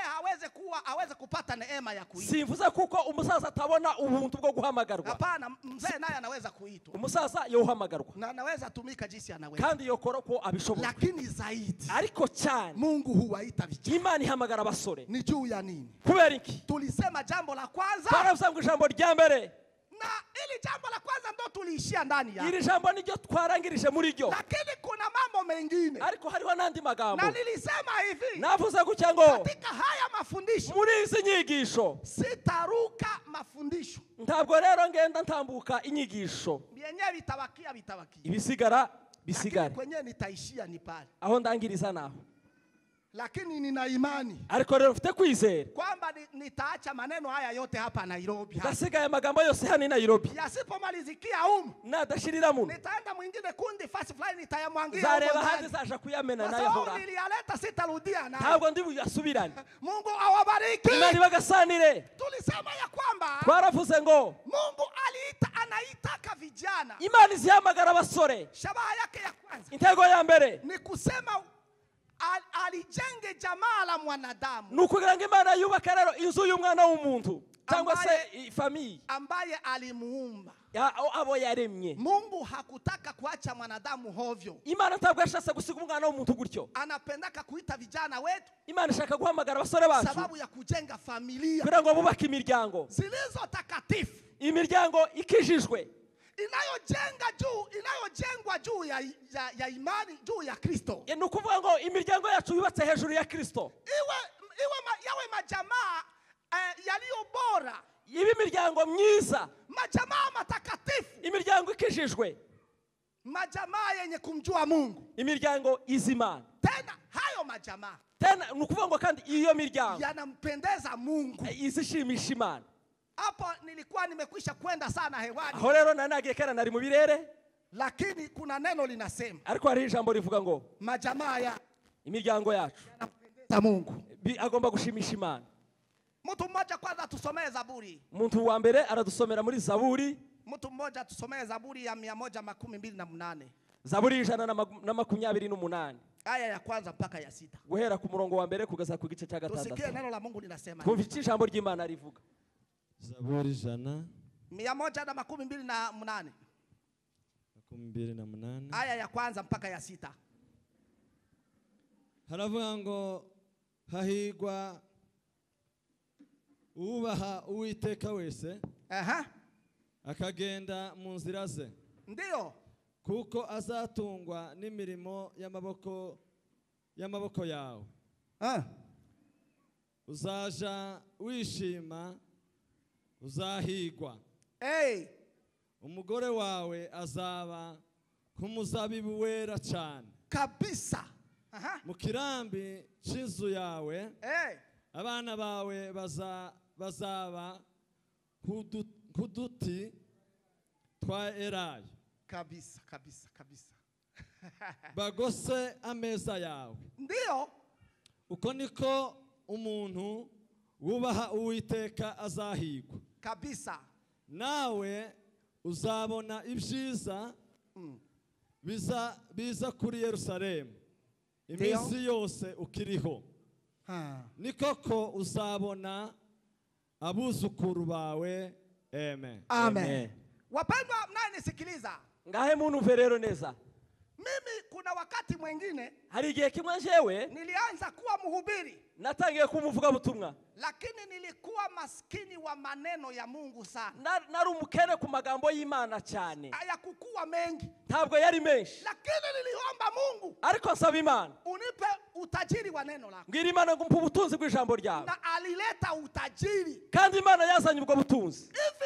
B: haweze kupata neema ya kuitwa.
A: Simvuze kuko umusaza atabona ubuntu bwo guhamagarwa.
B: Hapana, mzee naye anaweza kuitwa,
A: umusaza yohamagarwa
B: na anaweza tumika jinsi anaweza,
A: kandi yokora ko abishobora.
B: Lakini zaidi
A: ariko cyane
B: Mungu huwaita vijana.
A: Imana ihamagara abasore
B: Ni juu ya nini?
A: Kubera iki?
B: Tulisema jambo la kwanza,
A: twaravuze ngo ijambo rya mbere,
B: na ili jambo la kwanza ndo tuliishia ndani ya.
A: Iri jambo niryo twarangirije muri ryo,
B: lakini kuna mambo mengine,
A: ariko hariho nandi magambo.
B: Na nilisema hivi,
A: navuze gutya ngo
B: katika haya mafundisho,
A: muri izi nyigisho
B: sitaruka mafundisho,
A: ntabwo rero ngenda ntambuka inyigisho,
B: byenye bitabakia
A: ibisigara
B: bisigara, kwenye nitaishia ni pale
A: aho ndangiriza naho.
B: Lakini nina imani,
A: ariko rero mfite kwizera
B: kwamba nitaacha maneno haya yote hapa Nairobi,
A: ndasigaye amagambo yose hano Nairobi,
B: yasipomalizikia
A: nadashirira muno,
B: nitaenda mwingine kundi fasi fulani nitayamwangia,
A: zareba handi zaje kuyamena nayo hora,
B: niliyaleta sitarudia nayo,
A: ntabwo ndi buyasubirane.
B: Mungu awabariki,
A: Imana ibagasanire.
B: Tulisema ya kwamba
A: twaravuze ngo
B: Mungu anaitaka vijana,
A: Imana izihamagara abasore.
B: Shabaha yake ya kwanza,
A: intego ya mbere
B: ni kusema alijenge jamaa la mwanadamu,
A: nukugira ngo Imana yubaka rero inzu y'umwana w'umuntu cyangwa se famille
B: ambaye alimuumba,
A: abo yaremye.
B: Mungu hakutaka kuacha mwanadamu hovyo.
A: Imana ntabwo yashaka gusiga umwana w'umuntu gutyo,
B: anapendaka kuita vijana wetu.
A: Imana ishaka guhamagara abasore bacu
B: sababu ya kujenga familia
A: kugira ngo bubake imiryango
B: zilizo takatifu,
A: imiryango ikijijwe,
B: inayojengwa juu ya imani, juu ya Kristo.
A: Ni ukuvuga ngo imiryango yacu yubatse hejuru ya Kristo,
B: yawe majamaa yaliyo bora,
A: ibi miryango myiza,
B: majamaa matakatifu,
A: imiryango ikijijwe,
B: majamaa yenye kumjua Mungu,
A: imiryango izimana.
B: Tena hayo majamaa,
A: tena nukuvuga ngo kandi iyo miryango
B: yanampendeza Mungu,
A: izishimisha Imana.
B: Hapo nilikuwa nimekwisha kwenda sana hewani,
A: aho rero nanagiye kana nari mu birere,
B: lakini kuna neno linasema,
A: ariko hari ijambo rivuga ngo
B: majamaa ya
A: imiryango yacu
B: yanampendeza Mungu,
A: agomba gushimisha Imana.
B: Mtu mmoja kwanza tusomee Zaburi.
A: Muntu wa mbere aradusomera muri Zaburi.
B: Mtu mmoja tusomee Zaburi ya 128.
A: Zaburi 128.
B: Aya ya kwanza mpaka ya 6.
A: Guhera ku murongo wa mbere kugeza ku gice cya 6.
B: Tusikie neno la Mungu linasema.
A: Twumva ijambo ry'Imana rivuga.
C: Zaburi jana
B: 128
C: 28
B: aya ya kwanza mpaka ya 6.
C: haravuga ngo hahigwa ubaha Uwiteka wese akagenda mu nzira ze,
B: ndio
C: kuko azatungwa n'imirimo y'amaboko yawe. Uzaja wishima, uzahigwa. Umugore wawe azaba nk'umuzabibu wera cyane
B: kabisa.
C: Mu kirambi cy'inzu yawe abana bawe bazaba nk'uduti twa Elayo
B: kabisa kabisa kabisa.
C: bagose ameza yawe.
B: Ndio
C: uko niko umuntu wubaha Uwiteka azahigwa
B: kabisa.
C: Nawe uzabona ibyiza biza kuri Yerusalemu iminsi yose ukiriho. Ni koko uzabona abuzukuru bawe. Amen.
B: Amen. Wapendwa mnanisikiliza,
A: ngahe muntu rero neza.
B: Mimi kuna wakati mwingine
A: hari igihe kimwe jewe
B: nilianza kuwa mhubiri,
A: natangiye kumuvuga butumwa,
B: lakini nilikuwa maskini wa maneno ya Mungu sana.
A: Nari umukene ku magambo y'Imana cyane,
B: hayakukuwa mengi,
A: ntabwo yari menshi,
B: lakini niliomba Mungu,
A: ariko nsaba Imana
B: unipe utajiri wa neno lako.
A: Ngira Imana ngumpa ubutunzi bw'ijambo ryawe,
B: na alileta utajiri,
A: kandi Imana yazanye ubwo butunzi.
B: Hivi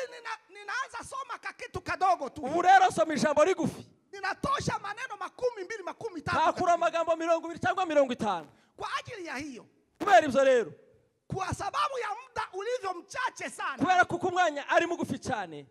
B: ninaanza soma kakitu kadogo tu.
A: Ubu rero soma ijambo rigufi,
B: ninatosha maneno 12 13.
A: Hakura amagambo 20 cyangwa 50.
B: Kwa ajili ya hiyo,
A: kubera ibyo rero,
B: kwa sababu ya muda ulivyo mchache sana,
A: kubera kuko umwanya ari mugufi cyane,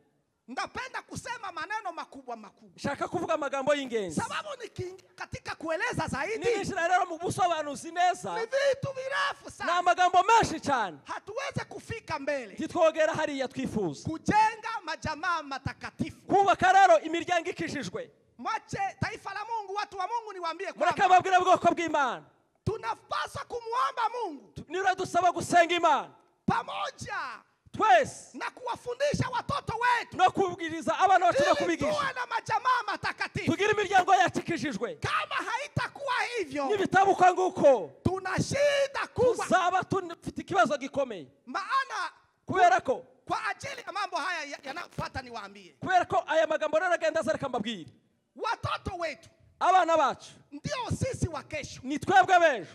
B: ndapenda kusema maneno makubwa makubwa.
A: Shaka kuvuga amagambo y'ingenzi,
B: sababu nikiingia katika kueleza zaidi,
A: nishira rero mu busobanuzi neza,
B: ni vitu virefu sana,
A: na amagambo menshi cyane,
B: hatuweze kufika mbele,
A: titwogera hariya twifuza.
B: Kujenga majamaa matakatifu,
A: kubaka rero imiryango ikishijwe.
B: Mwache taifa la Mungu, watu wa Mungu, niwaambie
A: kwamba mureke bwoko bw'Imana,
B: tunapaswa kumuomba Mungu,
A: nira dusaba gusenga Imana
B: pamoja
A: twese,
B: na kuwafundisha watoto wetu,
A: no kubwiriza abana bacu, no kubigisha,
B: tuwe na majamaa matakatifu,
A: tugira imiryango yakikishijwe.
B: Kama haitakuwa hivyo,
A: nibitabuka nguko,
B: tuna shida kubwa,
A: tuzaba tunafite ikibazo gikomeye.
B: Maana
A: kubera ko
B: kwa ajili ya mambo haya yanafuata, niwaambie,
A: kubera ko aya magambo rero agenda azareka mbabwire,
B: watoto wetu,
A: abana bacu
B: ndio sisi wa kesho,
A: ni twebwe bejo,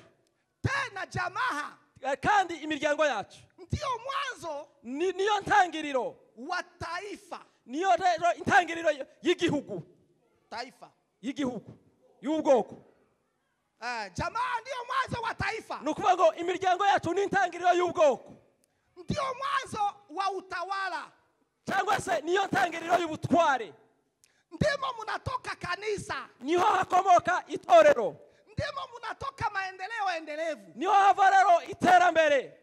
B: tena jamaa,
A: kandi imiryango yacu
B: ndio mwanzo,
A: niyo ntangiriro
B: wa taifa,
A: niyo rero intangiriro y'igihugu,
B: taifa
A: y'igihugu y'ubwoko.
B: Jamaa ndio mwanzo wa taifa,
A: nukuvuga ngo imiryango yacu ni intangiriro y'ubwoko,
B: ndio mwanzo wa utawala,
A: cyangwa se niyo ntangiriro y'ubutware.
B: Ndimo mnatoka kanisa,
A: niho hakomoka itorero,
B: ndimo mnatoka maendeleo endelevu,
A: niho hava rero iterambere.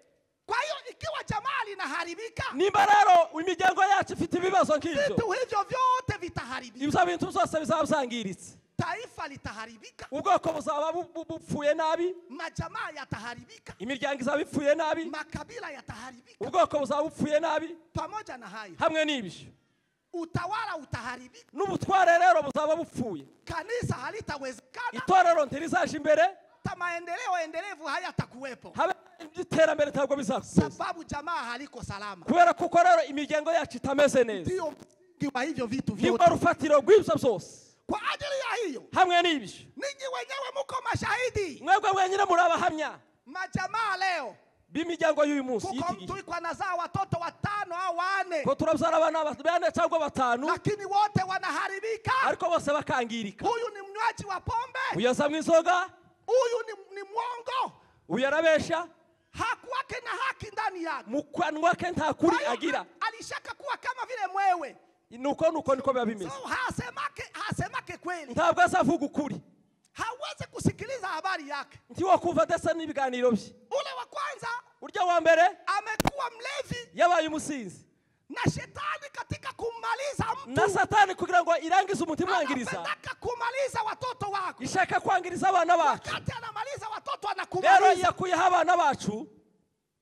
B: Kwa hiyo ikiwa jamaa linaharibika,
A: nimba rero imiryango yacu ifite ibibazo nk'ibyo,
B: vitu hivyo vyote vitaharibika,
A: ibyo bintu byose bizaba byangiritse,
B: taifa litaharibika,
A: ubwoko buzaba bupfuye nabi,
B: majamaa yataharibika,
A: imiryango izaba ipfuye nabi,
B: makabila yataharibika,
A: ubwoko buzaba bupfuye nabi.
B: Pamoja na hayo,
A: hamwe n'ibyo,
B: utawala utaharibika,
A: n'ubutware rero buzaba bupfuye,
B: kanisa halitawezekana,
A: itorero ntirizaje imbere,
B: maendeleo endelevu hayatakuwepo,
A: iterambere ntabwo bizakuza,
B: sababu jamaa haliko salama.
A: kubera kuko rero imiryango yacu itameze neza,
B: ndio kwa hivyo vitu
A: vyote,
B: ndio
A: rufatiro rw'ibyo byose.
B: Kwa ajili ya hiyo,
A: hamwe n'ibyo,
B: ninyi wenyewe mko mashahidi,
A: mwebwe mwenyine murabahamya,
B: majamaa leo
A: b'imiryango y'uyu munsi
B: y'iki gihe, kwa nazaa watoto 5 au 4,
A: ko turabyara abana 4 cyangwa 5,
B: lakini wote wanaharibika,
A: ariko bose bakangirika.
B: Huyu ni mnywaji wa pombe,
A: uyu azamwa inzoga,
B: huyu ni mwongo,
A: uyu arabesha,
B: hakuwake na haki ndani yake,
A: mu kanwa ke nta kuri agira,
B: alishaka kuwa kama vile mwewe,
A: nuko niko biba bimeze.
B: So hasemake kweli,
A: ntabwo azavuga ukuri,
B: hawezi kusikiliza habari yake,
A: ntiwo kumva desa n'ibiganiro bye.
B: Ule wa kwanza,
A: urya wa mbere
B: amekuwa mlevi,
A: yabaye umusinzi,
B: na shetani katika kumaliza mtu,
A: na satani kugira ngo irangize umutima wangiriza,
B: anataka kumaliza watoto wako,
A: ishaka kwangiriza abana bacu.
B: Wakati anamaliza watoto anakumaliza,
A: rero yakuye abana bacu,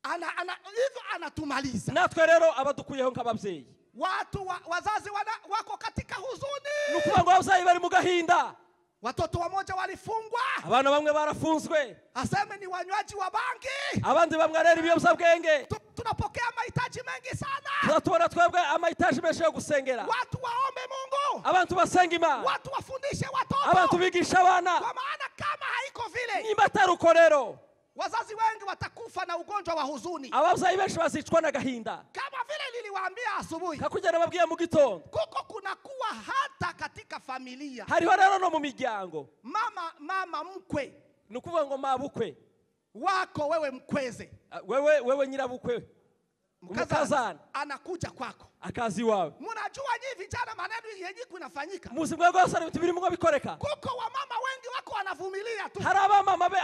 B: hivyo anatumaliza.
A: natwe rero abadukuyeho nk'ababyeyi
B: Watu wazazi wako katika huzuni.
A: nukuvuga ngo ababyeyi bari mu gahinda.
B: Watoto wamoja walifungwa.
A: Abana bamwe barafunzwe,
B: Aseme ni wanywaji wa bangi.
A: abandi bamwe rero ibiyobyabwenge.
B: Tunapokea mahitaji mengi sana.
A: Tubona twebwe amahitaji menshi yo gusengera.
B: Watu waombe Mungu.
A: Abantu basenga Imana,
B: Watu wafundishe watoto.
A: abantu bigisha abana.
B: Kwa maana kama haiko vile,
A: Nimba atari uko rero
B: wazazi wengi watakufa na ugonjwa wa huzuni.
A: ababyeyi benshi bazicwa n'agahinda.
B: Kama vile niliwaambia asubuhi,
A: kakugera babwiye mu gitondo,
B: kuko kunakuwa hata katika familia.
A: hariho rero no mu miryango.
B: Mama mkwe
A: Nukuvuga ngo mabukwe
B: wako wewe mkweze,
A: wewe nyirabukwe,
B: mkazana anakuja kwako,
A: akazi wawe.
B: Mnajua nyinyi vijana maneno yenyewe kunafanyika.
A: Muzi bwa gose ari birimo ngo bikoreka.
B: Kuko wamama wengi wako wanavumilia tu.
A: Hari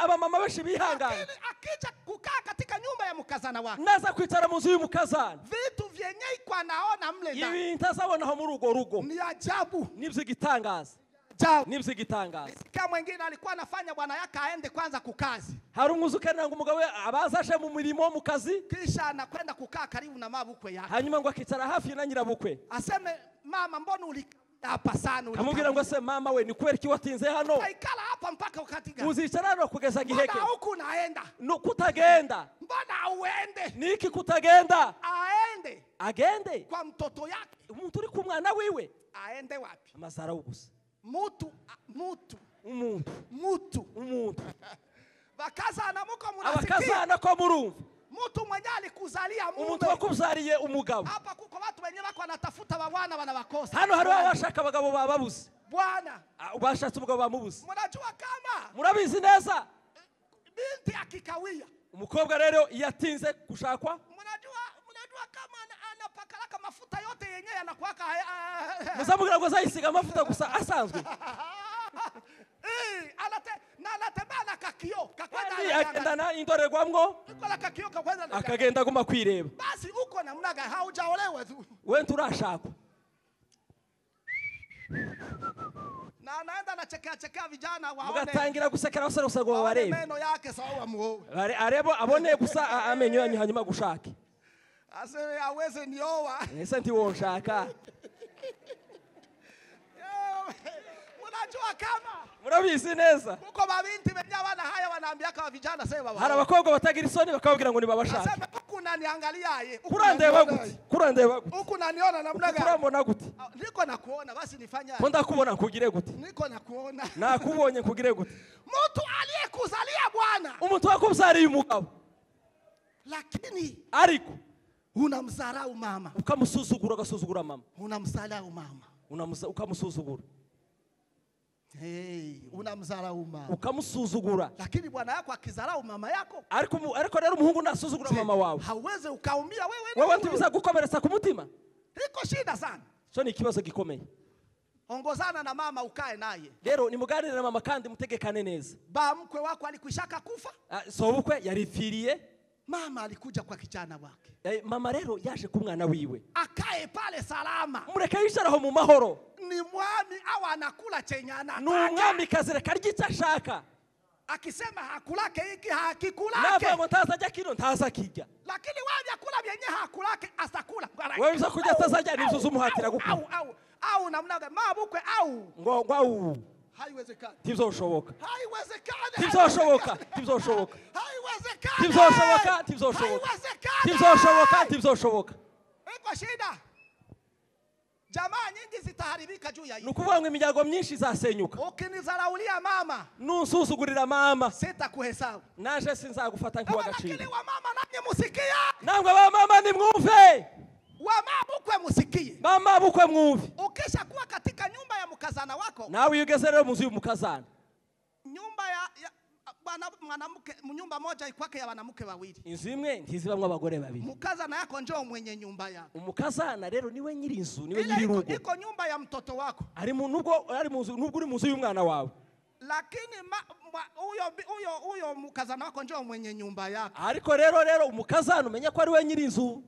A: abamama benshi bihangana.
B: Akija kukaa katika nyumba ya mkazana wake,
A: naza kwicara mu nzu y'umukazana,
B: vitu vyenyewe kwa naona mle ndani
A: ibintu azabonaho muri ugo rugo
B: ni ajabu,
A: nibyo gitangaza, nibyo gitangaza.
B: Kama mwingine alikuwa anafanya bwana yake aende kwanza kukazi,
A: hari umwuzukana ngo umugabo abazaje mu mirimo mu kazi,
B: kisha anakwenda kukaa karibu na mabukwe yake,
A: hanyuma ngo akicara hafi na nyirabukwe.
B: Aseme mama, mbona hapa sana?
A: Kamubwira ngo se mama we, ni kwera ki watinze hano?
B: Aikala hapa mpaka wakati gani?
A: Uzicara hano kugeza giheke?
B: Mbona huku naenda?
A: Kutagenda.
B: Mbona uende?
A: Niki kutagenda?
B: Aende.
A: Agende
B: kwa mtoto yake.
A: Umuntu uri ku mwana wiwe.
B: Aende wapi?
A: Amazara ugusa. Umuntu.
B: Bakazana muko munasikia.
A: Abakazana ko murumva.
B: Mutu mwenye alikuzalia mume.
A: Umuntu wakuzariye umugabo.
B: Hapa kuko watu wenyewe wako wanatafuta babwana wanawakosa.
A: Hano hari abashaka abagabo bababuze.
B: Bwana.
A: Ubashatse umugabo bamubuze.
B: Murajua kama.
A: Murabizi neza.
B: Binti akikawia.
A: Umukobwa rero yatinze gushakwa.
B: Murajua kama anapakalaka mafuta yote yenyewe anakuwaka.
A: Muzamubwira ngo azayisiga amafuta gusa asanzwe.
B: Anatembea na kakio.
A: Akagenda indorerwamwo. Akagenda aguma kwireba.
B: Basi uko namna gani? Haujaolewa tu.
A: Wewe turashakwa.
B: Na anaenda anachekea vijana waone.
A: Mugatangira gusekera abasore gusa ngo barebe.
B: Meno yake sawa muowe.
A: Arebo abone gusa amenyo yanyu hanyuma gushake.
B: Ase aweze niowa.
A: Ese nti wonshaka.
B: Unajua kama
A: murabizi neza
B: kuko babinti benye abana haya wanaambiaka vijana sasa baba.
A: Hari abakobwa batagira isoni bakababwira ngo nibabashaka.
B: Asema huku naniangalia ye.
A: Kurandeba gute?
B: Huku naniona namna gani?
A: Kurambona gute?
B: Niko nakuona basi nifanya.
A: Ponda kubona nkugire gute?
B: Niko nakuona.
A: Nakubonye nkugire gute?
B: Mtu aliyekuzalia bwana.
A: Umuntu wakubzariye umugabo.
B: Lakini
A: ariko
B: unamdharau mama.
A: Ukamusuzugura gasuzugura mama.
B: Unamdharau mama.
A: Ukamusuzugura.
B: Unamdharau mama.
A: Ukamusuzugura.
B: Lakini bwana yako akidharau mama yako.
A: Ariko rero umuhungu nasuzugura mama wawe.
B: Hauweze ukaumia wewe.
A: Wewe ntibiza gukomeretsa ku mutima.
B: Iko shida sana.
A: So ni kibazo gikomeye.
B: Ongozana na mama ukae naye.
A: Rero nimuganire na mama kandi mutegekane neza.
B: Ba mkwe wako alikuishaka kufa?
A: So bukwe yarifiriye.
B: Mama alikuja kwa kijana wake.
A: Mama rero yaje ku mwana wiwe.
B: Akae pale salama.
A: Mureke yisharaho mu mahoro.
B: Ni mwami au anakula chenye anataka.
A: N'umwami kazire karya icyo ashaka.
B: Akisema hakulake hiki hakikulake.
A: Navuga ngo ntazajya kino ntazakijya.
B: Lakini wewe vyakula vyenye hakulake asakula.
A: Wewe uza kujya atazajya nizo zumuhatira gukora.
B: Au namna gani? Mabukwe au.
A: Ngo
B: haiwezekani.
A: Tivzoshoboka.
B: Haiwezekani.
A: Tivzoshoboka. Tivzoshoboka.
B: Haiwezekani.
A: Tivzoshoboka. Tivzoshoboka. Tivzoshoboka. Tivzoshoboka.
B: Iko shida. Jamaa nyingi zitaharibika juu ya hii.
A: Nukuvuga ngo imiryango myinshi zasenyuka.
B: Ukinizaraulia mama.
A: Nusuzugurira mama.
B: Sitakuhesabu.
A: Naje sinzagufata nk'uwagaciro.
B: Lakini wa mama namye musikia.
A: Namwe ba mama ni mwumve.
B: Wa mama bukwe musikie.
A: Mama bukwe mwumve.
B: Ukisha kuwa katika nyumba ya mkazana wako.
A: Nawe yugeze rero muzi y'umukazana.
B: Nyumba ya mwanamke, nyumba moja ikwake ya wanamke wawili.
A: Inzu imwe ntizibamwe abagore babiri.
B: Mukazana yako njoo mwenye nyumba yako.
A: Umukazana rero niwe nyiri inzu, niwe nyiri rugo.
B: Iko nyumba ya mtoto wako.
A: Ari nubwo uri mu nzu y'umwana wawe.
B: Lakini huyo mukazana wako njoo mwenye nyumba yako.
A: Ariko rero umukazana umenya ko ari we nyiri inzu.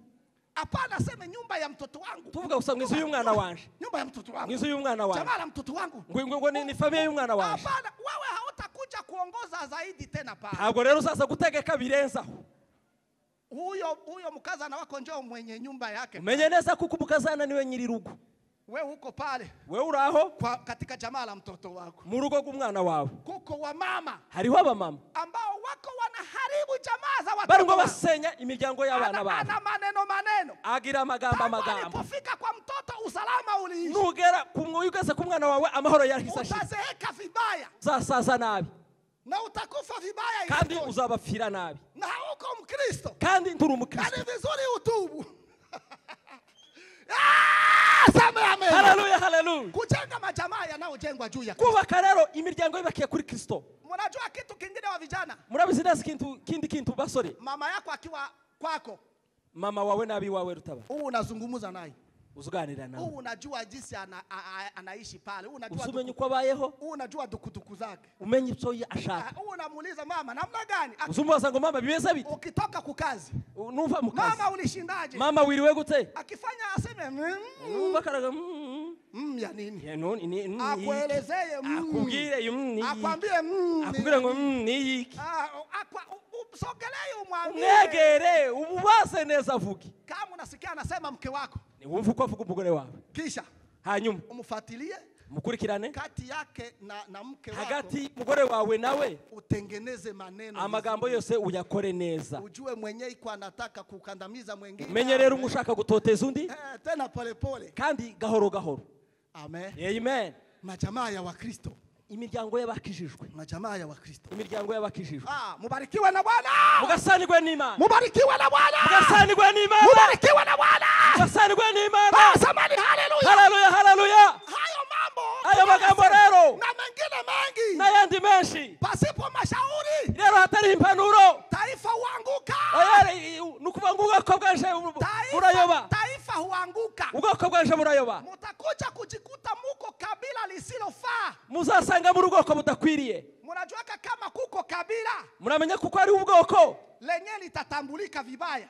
B: Hapana, sema nyumba ya mtoto wangu.
A: Tuvuga gusa ngo inzu y'umwana wanje.
B: Nyumba ya mtoto wangu.
A: Inzu y'umwana wanje.
B: Jamaa la mtoto wangu.
A: Ngo ni familia y'umwana wanje.
B: Hapana, wewe hautakuja kuongoza zaidi tena pale.
A: Ntabwo rero uzaza gutegeka birenzaho.
B: huyo mkazana wako njoo mwenye nyumba yake.
A: Umenye neza kuko umukazana niwe nyiri rugo.
B: Wewe uko pale.
A: Wewe uraho
B: katika jamaa la mtoto wako.
A: Mu rugo rw'umwana wawe.
B: Kuko wa mama.
A: Hariho abamama
B: ambao wako wanaharibu jamaa za watoto.
A: Bari ngo basenya imiryango y'abana babo.
B: Ana maneno.
A: Agira amagamba.
B: Alipofika kwa mtoto usalama uliishi.
A: Nugera kumwigeze ku mwana wawe amahoro yahisashije.
B: Utazeeka vibaya.
A: Zasaza nabi.
B: Na utakufa vibaya.
A: Kandi uzabapfira nabi.
B: Na uko Mkristo.
A: Kandi nturi umukristo.
B: Kandi vizuri utubu.
A: Haleluya, haleluya.
B: Kujenga majamaa yanayojengwa juu ya
A: Kristo. Kubaka rero imiryango ibakiye kuri Kristo.
B: Mnajua kitu kingine wa vijana?
A: Murabizi neza kintu basore.
B: Mama yako akiwa kwako.
A: Mama wawe nabi wawe rutaba.
B: Unazungumza naye.
A: Uzuganira nawe.
B: Unajua jinsi anaishi pale. Unajua
A: usumenye uko abayeho.
B: Unajua dukuduku zake.
A: Umenye ibyo ashaka.
B: Unamuuliza mama namna gani?
A: Uzumubaza ngo mama bimeze bite?
B: Ukitoka ku kazi.
A: Nuva mu kazi.
B: Mama ulishindaje?
A: Mama wiriwe gute?
B: Akifanya aseme
A: bakaraga
B: ya nini?
A: Ya noni
B: akuelezeye
A: akubwire
B: akwambie
A: akubwire ngo ni yiki.
B: Sogeleye umwambie.
A: Negere ububase neza vugi.
B: Kama unasikia anasema mke wako.
A: Ni wumva uko avuga umugore wawe.
B: Kisha
A: hanyuma
B: umufuatilie.
A: Mukurikirane
B: kati yake na mke wako.
A: Hagati mugore wawe nawe
B: utengeneze maneno.
A: Amagambo yose uyakore neza.
B: Ujue mwenyewe iko anataka kukandamiza mwingine.
A: Menye rero umushaka gutoteza undi.
B: Tena pole pole.
A: Kandi gahoro gahoro.
B: Amen.
A: Amen.
B: Majamaa ya Wakristo.
A: Imiryango y'abakijijwe.
B: Majamaa ya Wakristo.
A: Imiryango y'abakijijwe.
B: Mubarikiwe na Bwana.
A: Mugasanirwe n'Imana.
B: Mubarikiwe na Bwana.
A: Mugasanirwe n'Imana.
B: Mubarikiwe na Bwana.
A: Mugasanirwe n'Imana.
B: Samani haleluya.
A: Haleluya, haleluya.
B: Hayo
A: magambo rero.
B: Na mengine mengi.
A: Na yandi menshi.
B: Pasipo mashauri.
A: Rero hatari impanuro.
B: Taifa huanguka.
A: Nukuvanguka ko bwaje burayoba.
B: Taifa huanguka.
A: Ubwoko bwaje burayoba.
B: Mutakuja kujikuta muko kabila lisilofaa.
A: Muzasanga mu rugoko budakwiriye.
B: Mnajua kama kuko kabila.
A: Muramenye kuko ari ubwoko.
B: Lenye litatambulika vibaya.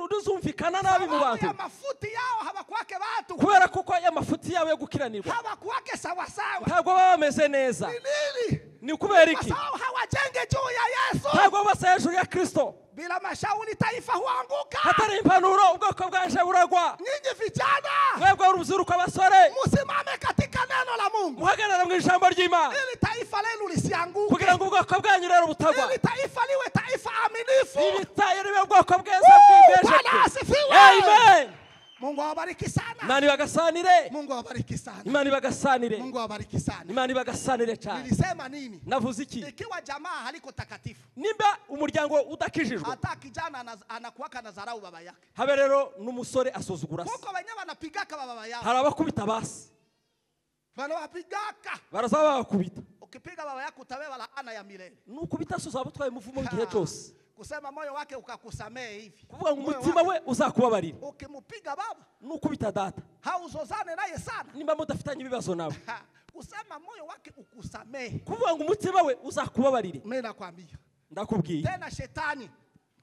A: Rizumvikana nabi mu bantu.
B: Ya mafuti yao habakwake watu.
A: Kubera kuko ya mafuti yawe yo gukiranirwa.
B: Habakwake sawa sawa.
A: Ntabwo bameze neza.
B: Nini?
A: Ni kubera iki?
B: Hawajenge juu ya Yesu.
A: Ntabwo basa hejuru ya Kristo.
B: Bila mashauri taifa huanguka.
A: Hatari impanuro ubwoko bwaje buragwa.
B: Nyinyi vijana.
A: Mwebwe urubyiruko abasore.
B: Musimame katika neno la Mungu.
A: Muhagarara mu ijambo ry'Imana.
B: Ili taifa lenu lisianguke.
A: Kugira ngo ubwoko bwanyu rero butagwa.
B: Ili taifa liwe taifa aminifu.
A: Ibitaye ribe ubwoko bweza bw'imbeje.
B: Bwana asifiwe.
A: Amen.
B: Mungu awabariki sana.
A: Imana ibagasanire.
B: Mungu awabariki sana.
A: Imana ibagasanire.
B: Mungu awabariki sana.
A: Imana ibagasanire cyane.
B: Nilisema nini?
A: Navuze iki?
B: Ikiwa jamaa haliko takatifu.
A: Nimba umuryango udakijijwe.
B: Hata kijana anakuwaka na dharau baba yake.
A: Habe rero n'umusore asuzugura se.
B: Kuko wenyewe wanapigaka baba yao.
A: Harabakubita basi.
B: Wanapigaka.
A: Barazaba bakubita.
B: Ukipiga baba yako utawewa laana ya milele.
A: Nukubita so zabutwaye muvumo igihe cyose.
B: Kusema moyo wake ukakusamee hivi.
A: Kuvuga ngo umutima we uzakubabarira.
B: Ukimupiga baba.
A: Nukubita data.
B: Hauzozane naye sana.
A: Nimba mudafitanye ibibazo nawe.
B: Kusema moyo wake ukusamee.
A: Kuvuga ngo umutima we uzakubabarira.
B: Mimi nakwambia.
A: Ndakubwiye.
B: Tena shetani.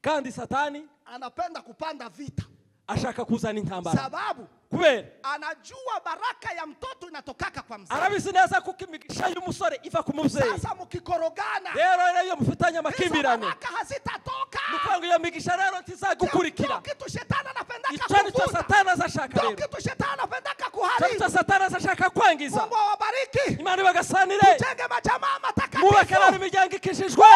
A: Kandi satani
B: anapenda kupanda vita.
A: Ashaka kuzana intambara.
B: Sababu
A: kubera
B: anajua baraka ya mtoto inatokaka kwa mzee.
A: Arabizi neza kuko imigisha y'umusore iva ku muvyeyi.
B: Sasa mukikorogana.
A: Rero iyo mufitanye amakimbirane.
B: Baraka hazitatoka.
A: Mupango ya migisha rero tizagukurikira.
B: Kitu shetani anapendaka
A: kuvuta. Icyo satani azashaka rero.
B: Kitu shetani anapendaka kuharibu.
A: Icyo satani azashaka kwangiza.
B: Mungu awabariki.
A: Imana ibagasanire.
B: Tujenge majamaa matakatifu.
A: Mubakara imiryango ikishijwe.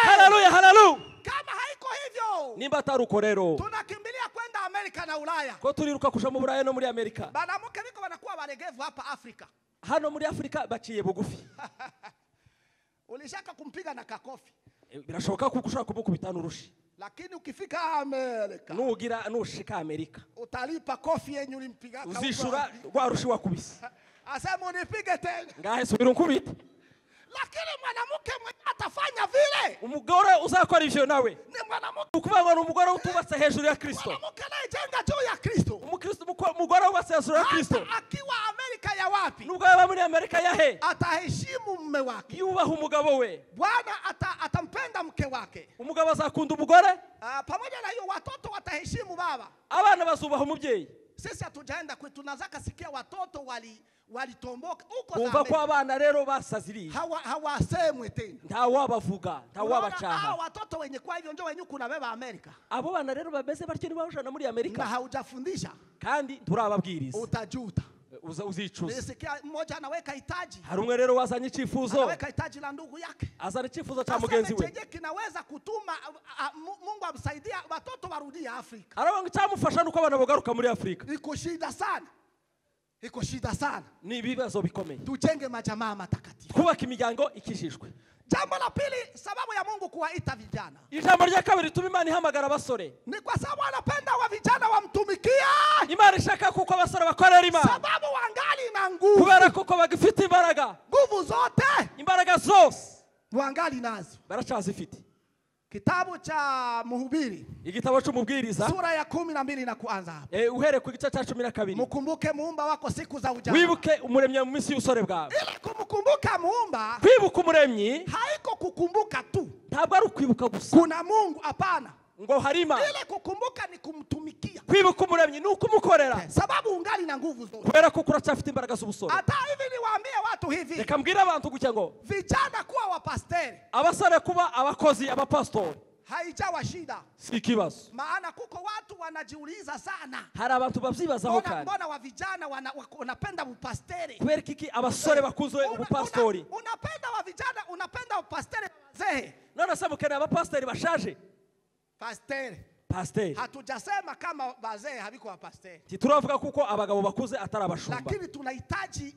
A: Haleluya, haleluya.
B: Kama haiko hivyo.
A: Nimba ataruko rero.
B: Tunakimbilia kwenda Amerika na Ulaya.
A: Ko turiruka kuja mu Buraya no muri Amerika.
B: Banamuke biko banakuwa balegevu hapa Afrika.
A: Hano muri Afrika baciye bugufi.
B: Ulishaka kumpiga na kakofi.
A: Birashoboka kuko ushaka kumukubita n'urushi.
B: Lakini ukifika Amerika.
A: Nugira nushika Amerika.
B: Utalipa kofi yenye ulimpiga.
A: Uzishura rwa rushi wakubise.
B: Asema unipige tena.
A: Ngahe subira unkubita.
B: Lakini mwanamke mwenye atafanya vile.
A: Umugore uzakora ivyo nawe.
B: Ni mwanamke.
A: Ukubanga n'umugore utubatse hejuru ya Kristo.
B: Mwanamke anajenga juu ya Kristo.
A: Umukristo umugore ubatse hejuru ya Kristo.
B: Akiwa Amerika ya wapi?
A: Nubwo yaba muri Amerika yahe.
B: Ataheshimu mume wake.
A: Yubaha umugabo we.
B: Bwana atampenda mke wake.
A: Umugabo azakunda umugore.
B: Pamoja na hiyo watoto wataheshimu baba.
A: Abana bazubaha umubyeyi.
B: Sisi hatujaenda kwetu, tunazaka sikia watoto walitomboka huko
A: kumva ko abana rero basaziriye
B: hawasemwe tena,
A: ntawabavuga ntawabacaha.
B: Watoto wenye kwa hivyo ndio wenye kunabeba Amerika.
A: Abo bana rero babeze batyo ni bawushana muri Amerika,
B: na haujafundisha
A: kandi turababwiriza,
B: utajuta,
A: uzicuza.
B: Nisikia mmoja anaweka hitaji,
A: hari umwe rero wazanye icifuzo,
B: anaweka hitaji la ndugu yake,
A: azana icifuzo cha mugenzi we,
B: chenye kinaweza kutuma Mungu amsaidia watoto warudie Afrika.
A: arabanga cyamufasha nuko abana bogaruka muri Afrika.
B: Iko shida sana, iko shida sana.
A: Ni bibazo bikomeye.
B: Tujenge majamaa matakatifu,
A: kubaka imiryango ikishishwe.
B: Jambo la pili, sababu ya Mungu kuwaita vijana.
A: Ijambo rya kabiri tuma Imana ihamagara abasore,
B: ni kwa sababu anapenda wa vijana wamtumikia.
A: Imana ishaka kuko abasore bakorera Imana,
B: sababu wangali na nguvu,
A: kubera kuko bagifite imbaraga,
B: nguvu zote,
A: imbaraga zose
B: wangali nazo,
A: baracazifite.
B: Kitabu cha Mhubiri,
A: igitabo cy'umubwiriza
B: sura ya 12 na kuanza hapo.
A: Uhere ku gice cya 12.
B: Mukumbuke muumba wako siku za ujana.
A: Wibuke umuremyi mu minsi y'usore bwawe.
B: Ile kumkumbuka muumba,
A: kwibuka umuremyi
B: haiko kukumbuka tu,
A: ntabwo ari ukwibuka gusa
B: kuna Mungu, hapana,
A: ngo harima.
B: Ile kukumbuka ni kumtumikia.
A: Kwibuka umuremyi ni ukumukorera,
B: sababu ungali na nguvu zote,
A: kubera ko uracyafite imbaraga z'ubusore.
B: Hata hivi niwaambie watu hivi,
A: reka mbwira abantu gutya ngo
B: vijana kuwa wapasteri,
A: abasore kuba abakozi, abapastori,
B: haijawa shida,
A: si kibazo.
B: Maana kuko watu wanajiuliza sana,
A: hari abantu babyibazaho kandi
B: mbona wa vijana wanapenda upasteri,
A: kubera kiki abasore bakuzwe ubupastori.
B: Unapenda wa vijana, unapenda upasteri wazee,
A: none se mukene abapasteri bashaje. Pasteri
B: hatujasema kama wazee habiko wapasteri,
A: tituravuga kuko abagabo bakuze atari abashumba,
B: lakini tunahitaji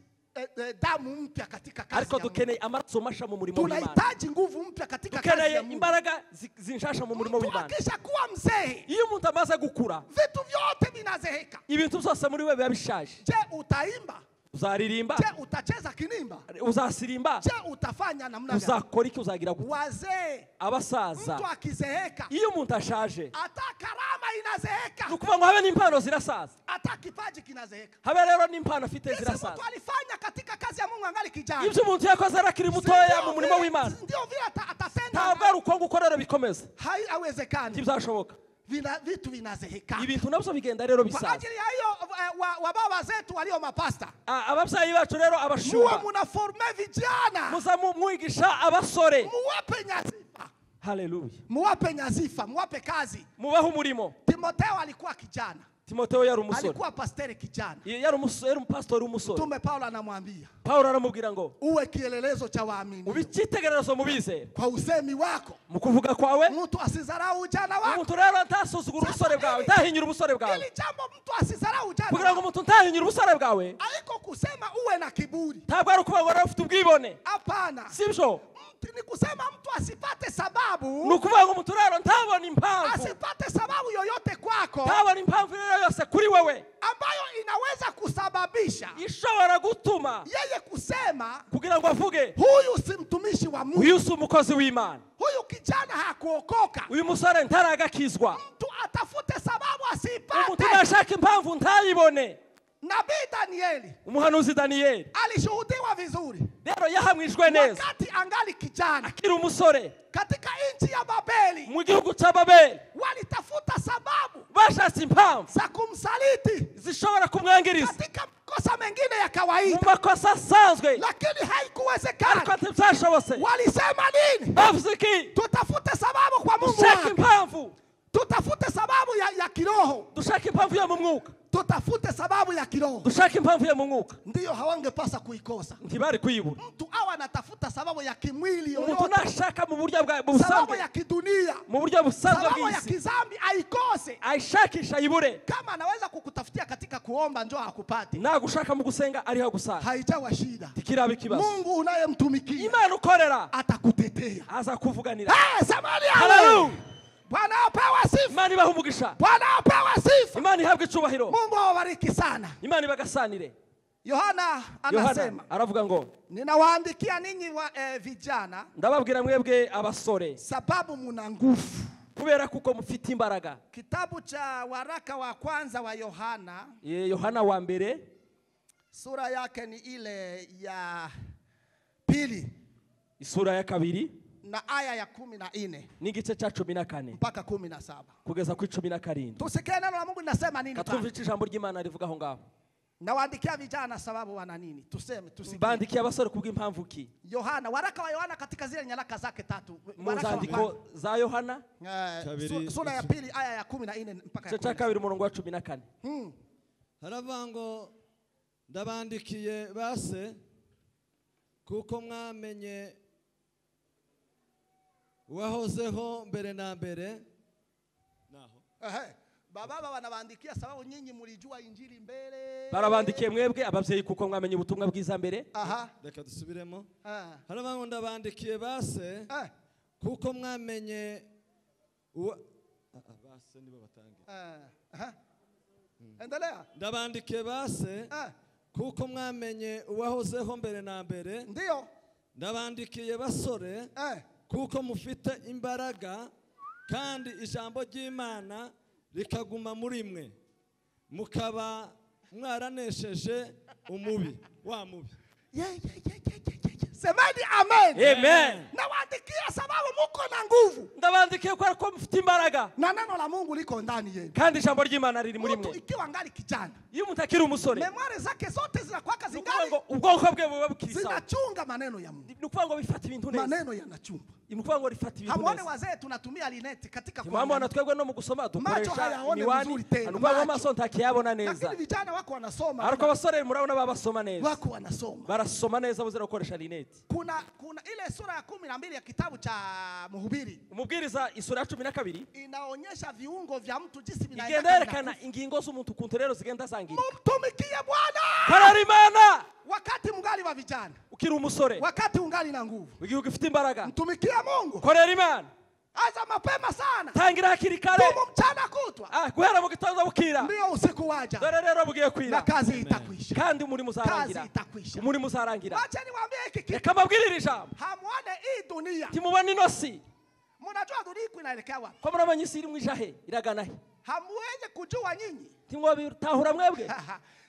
B: damu mpya katika kazi,
A: ariko dukeneye amaraso masha mu murimo w'Imana,
B: tunahitaji nguvu mpya katika kazi ya Mungu,
A: imbaraga zinshasha mu murimo w'Imana.
B: Kisha kuwa mzee,
A: iyo umuntu amaze gukura,
B: vitu vyote vinazeheka,
A: ibintu byose muri we biba bishaje.
B: Je, utaimba?
A: Uzaririmba?
B: Je, utacheza kinimba?
A: Uzasirimba?
B: Je, utafanya namna gani?
A: Uzakora iki? Uzagira gute?
B: Wazee,
A: abasaza,
B: mtu akizeheka,
A: iyo umuntu ashaje,
B: ata karama inazeheka,
A: nukuvuga ngo habe n'impano zirasaza,
B: ata kipaji kinazeheka.
A: habe rero n'impano afite zirasaza.
B: Mtu alifanya katika kazi ya Mungu angali kijana,
A: ibyo umuntu yakoze arakiri mutoya mu murimo w'Imana,
B: ndio vile atatenda,
A: ntabwo ari uko gukorera bikomeza,
B: haiwezekani,
A: ntibizashoboka.
B: Vitu vinazeheka,
A: ibintu nabyo bigenda rero bisaza.
B: Kwa ajili ya hiyo wa baba zetu walio mapasta,
A: ababyeyi bacu rero abashumba,
B: muwe munaforme vijana,
A: muzamumwigisha abasore,
B: muwape nyazifa.
A: Haleluya.
B: Muwape nyazifa, muwape kazi,
A: mubaho umurimo.
B: Timotheo alikuwa kijana,
A: Timotheo yari umusore,
B: alikuwa pasteri kijana,
A: yari umupastori w'umusore.
B: Tume Paulo anamwambia,
A: Paulo aramubwira ngo
B: uwe kielelezo cha waamini,
A: ubikitegererezo mubizera,
B: kwa usemi wako,
A: mu kuvuga kwawe,
B: mtu asizarau ujana wako.
A: Umuntu rero ntasuzugura ubusore bwawe, ntahinyura ubusore bwawe.
B: Ili jambo mtu asizarau ujana,
A: kugira ngo umuntu ntahinyura ubusore bwawe,
B: haiko kusema uwe na kiburi,
A: ntabwo ari ukuvuga ngo ufite ubwibone,
B: hapana,
A: sibyo.
B: Ni kusema mtu asipate sababu,
A: ni ukuvuga ngo umuntu rero ntabona impamvu,
B: asipate sababu yoyote kwako,
A: ntabona impamvu rero yose kuri wewe
B: ambayo inaweza kusababisha,
A: ishobora gutuma
B: yeye kusema,
A: kugira ngo avuge
B: huyu si mtumishi wa Mungu,
A: uyu si umukozi w'Imana,
B: huyu kijana hakuokoka,
A: uyu musore ntaragakizwa.
B: Mtu atafute sababu asipate,
A: umuntu nashaka impamvu ntayibone.
B: Nabii Danieli,
A: umuhanuzi Danieli
B: alishuhudiwa vizuri,
A: rero yahamwijwe neza
B: wakati angali kijana,
A: akiri umusore,
B: katika nchi ya Babeli,
A: mu gihugu cya Babeli,
B: walitafuta sababu,
A: bashatse impamvu
B: za kumsaliti,
A: zishobora kumwangiriza
B: katika makosa mengine ya kawaida,
A: mu makosa asanzwe,
B: lakini haikuwezekana.
A: ariko ntibyashobotse.
B: Walisema nini?
A: bavuze iki?
B: Tutafute sababu kwa Mungu
A: dushake
B: wake,
A: impamvu,
B: tutafute sababu ya kiroho,
A: dushake impamvu yo mu mwuka,
B: tutafute sababu ya kiroho,
A: dushake impamvu yo mu mwuka.
B: Ndiyo hawangepasa kuikosa.
A: Ntibari kuyibura.
B: Mtu awa anatafuta sababu ya kimwili
A: umuntu
B: yoyote,
A: nashaka mu buryo bwa
B: sababu
A: busanzwe,
B: ya kidunia,
A: mu buryo busanzwe
B: sababu ya
A: bw'isi,
B: kizambi aikose.
A: ayishakisha ayibure.
B: Kama anaweza kukutafutia katika kuomba, njoo hakupati,
A: nagushaka mu gusenga ariho gusanga,
B: haijawa shida.
A: tikiraba ikibazo.
B: Mungu unayemtumikia,
A: Imana ukorera,
B: atakutetea,
A: aza kuvuganira.
B: Samani,
A: haleluya.
B: Bwana apewe sifa,
A: Imana ibahe umugisha,
B: Bwana apewe sifa,
A: Imana ihabwe icubahiro,
B: Mungu awabariki sana.
A: Imana ibagasanire.
B: Yohana anasema,
A: aravuga ngo
B: ninawaandikia ninyi vijana,
A: ndababwira mwebwe abasore,
B: sababu muna nguvu,
A: kubera kuko mufite imbaraga.
B: Kitabu cha waraka wa kwanza wa Yohana,
A: Yohana wa mbere,
B: sura yake ni ile ya 2,
A: isura ya 2
B: na aya ya 14
A: n'igice cya 14
B: mpaka 17.
A: kugeza ku 17.
B: Tusikie neno la Mungu linasema nini pale.
A: Katwumva ijambo ry'Imana rivuga aho ngaho.
B: Nawaandikia vijana sababu wana nini? Tuseme tusikie.
A: Bandikiye abasore kubw'impamvu ki?
B: Yohana, waraka wa Yohana katika zile nyaraka zake 3.
A: Muzandiko za Yohana
B: sura ya 2 aya ya 14 mpaka ya
A: 2 umurongo wa 14.
C: Haravango ndabandikiye base kuko mwamenye wahozeho mbere na mbere naho.
B: Baba banabandikia sababu nyinyi mulijua injili mbele.
A: Barabandikiye mwebwe abavyeyi kuko mwamenye ubutumwa bwiza mbere.
C: Reka dusubiremo. Haravango ndabandikiye base kuko mwamenye base nibo batangira.
B: Endelea.
C: Ndabandikiye base kuko mwamenye uwahozeho mbere na mbere.
B: Ndio.
C: Ndabandikiye basore kuko mufite imbaraga kandi ijambo ry'Imana rikaguma muri mwe mukaba mwaranesheje umubi wa mubi.
B: Semeni amen.
A: Amen.
B: Nawaandikia sababu muko na nguvu.
A: Ndabandikiye ko mufite imbaraga
B: Na neno la Mungu liko ndani yenu.
A: kandi ijambo ry'Imana riri muri mwe.
B: Ikiwa ngali kijana,
A: iyo umuntu umusore,
B: memoire zake zote zinakuwa zingali
A: ubwoko bwe buba bukirisa.
B: Zinachunga maneno ya Mungu.
A: Nukuvuga ngo bifata ibintu neza.
B: Maneno yanachunga.
A: Nukuvuga ngo rifata ibintu neza.
B: Hamone wazee tunatumia lineti katika kwa.
A: Mama anatwegwa no mu gusoma dukoresha miwani. Nukuvuga ngo amaso ntakiyabona neza.
B: Lakini vijana wako wanasoma.
A: Ariko abasore murabona babasoma neza.
B: Wako wanasoma.
A: Barasoma neza buzira gukoresha lineti.
B: Kuna ile sura ya 12 ya kitabu cha Mhubiri.
A: Umubwiriza isura ya 12
B: inaonyesha viungo vya mtu jinsi vinaenda.
A: Igenderekana ingingo z'umuntu kuntu rero zigenda zangira.
B: Mtumikie Bwana.
A: Karari Imana.
B: Wakati mgali wa vijana.
A: Ukiri umusore.
B: Wakati ungali na nguvu.
A: Igihugu gifite imbaraga.
B: Mtumikie Mungu.
A: Korera Imana.
B: Aza mapema sana.
A: Tangira hakiri kare.
B: Tumu mchana kutwa.
A: Guhera mu gitondo bukira.
B: Ndio usiku waja.
A: Dore rero bugiye kwira.
B: Na kazi itakwisha.
A: Kandi umurimo uzarangira.
B: Kazi itakwisha.
A: Umurimo uzarangira.
B: Acha niwaambie hiki kitu.
A: Reka mbabwirire ijambo.
B: Hamuone hii dunia.
A: Timubona ino si.
B: Mnajua dunia iko inaelekea wapi?
A: Ko murabanye isi iri mwijahe iragana he.
B: Hamuweze kujua nyinyi.
A: Timwabitahura mwebwe.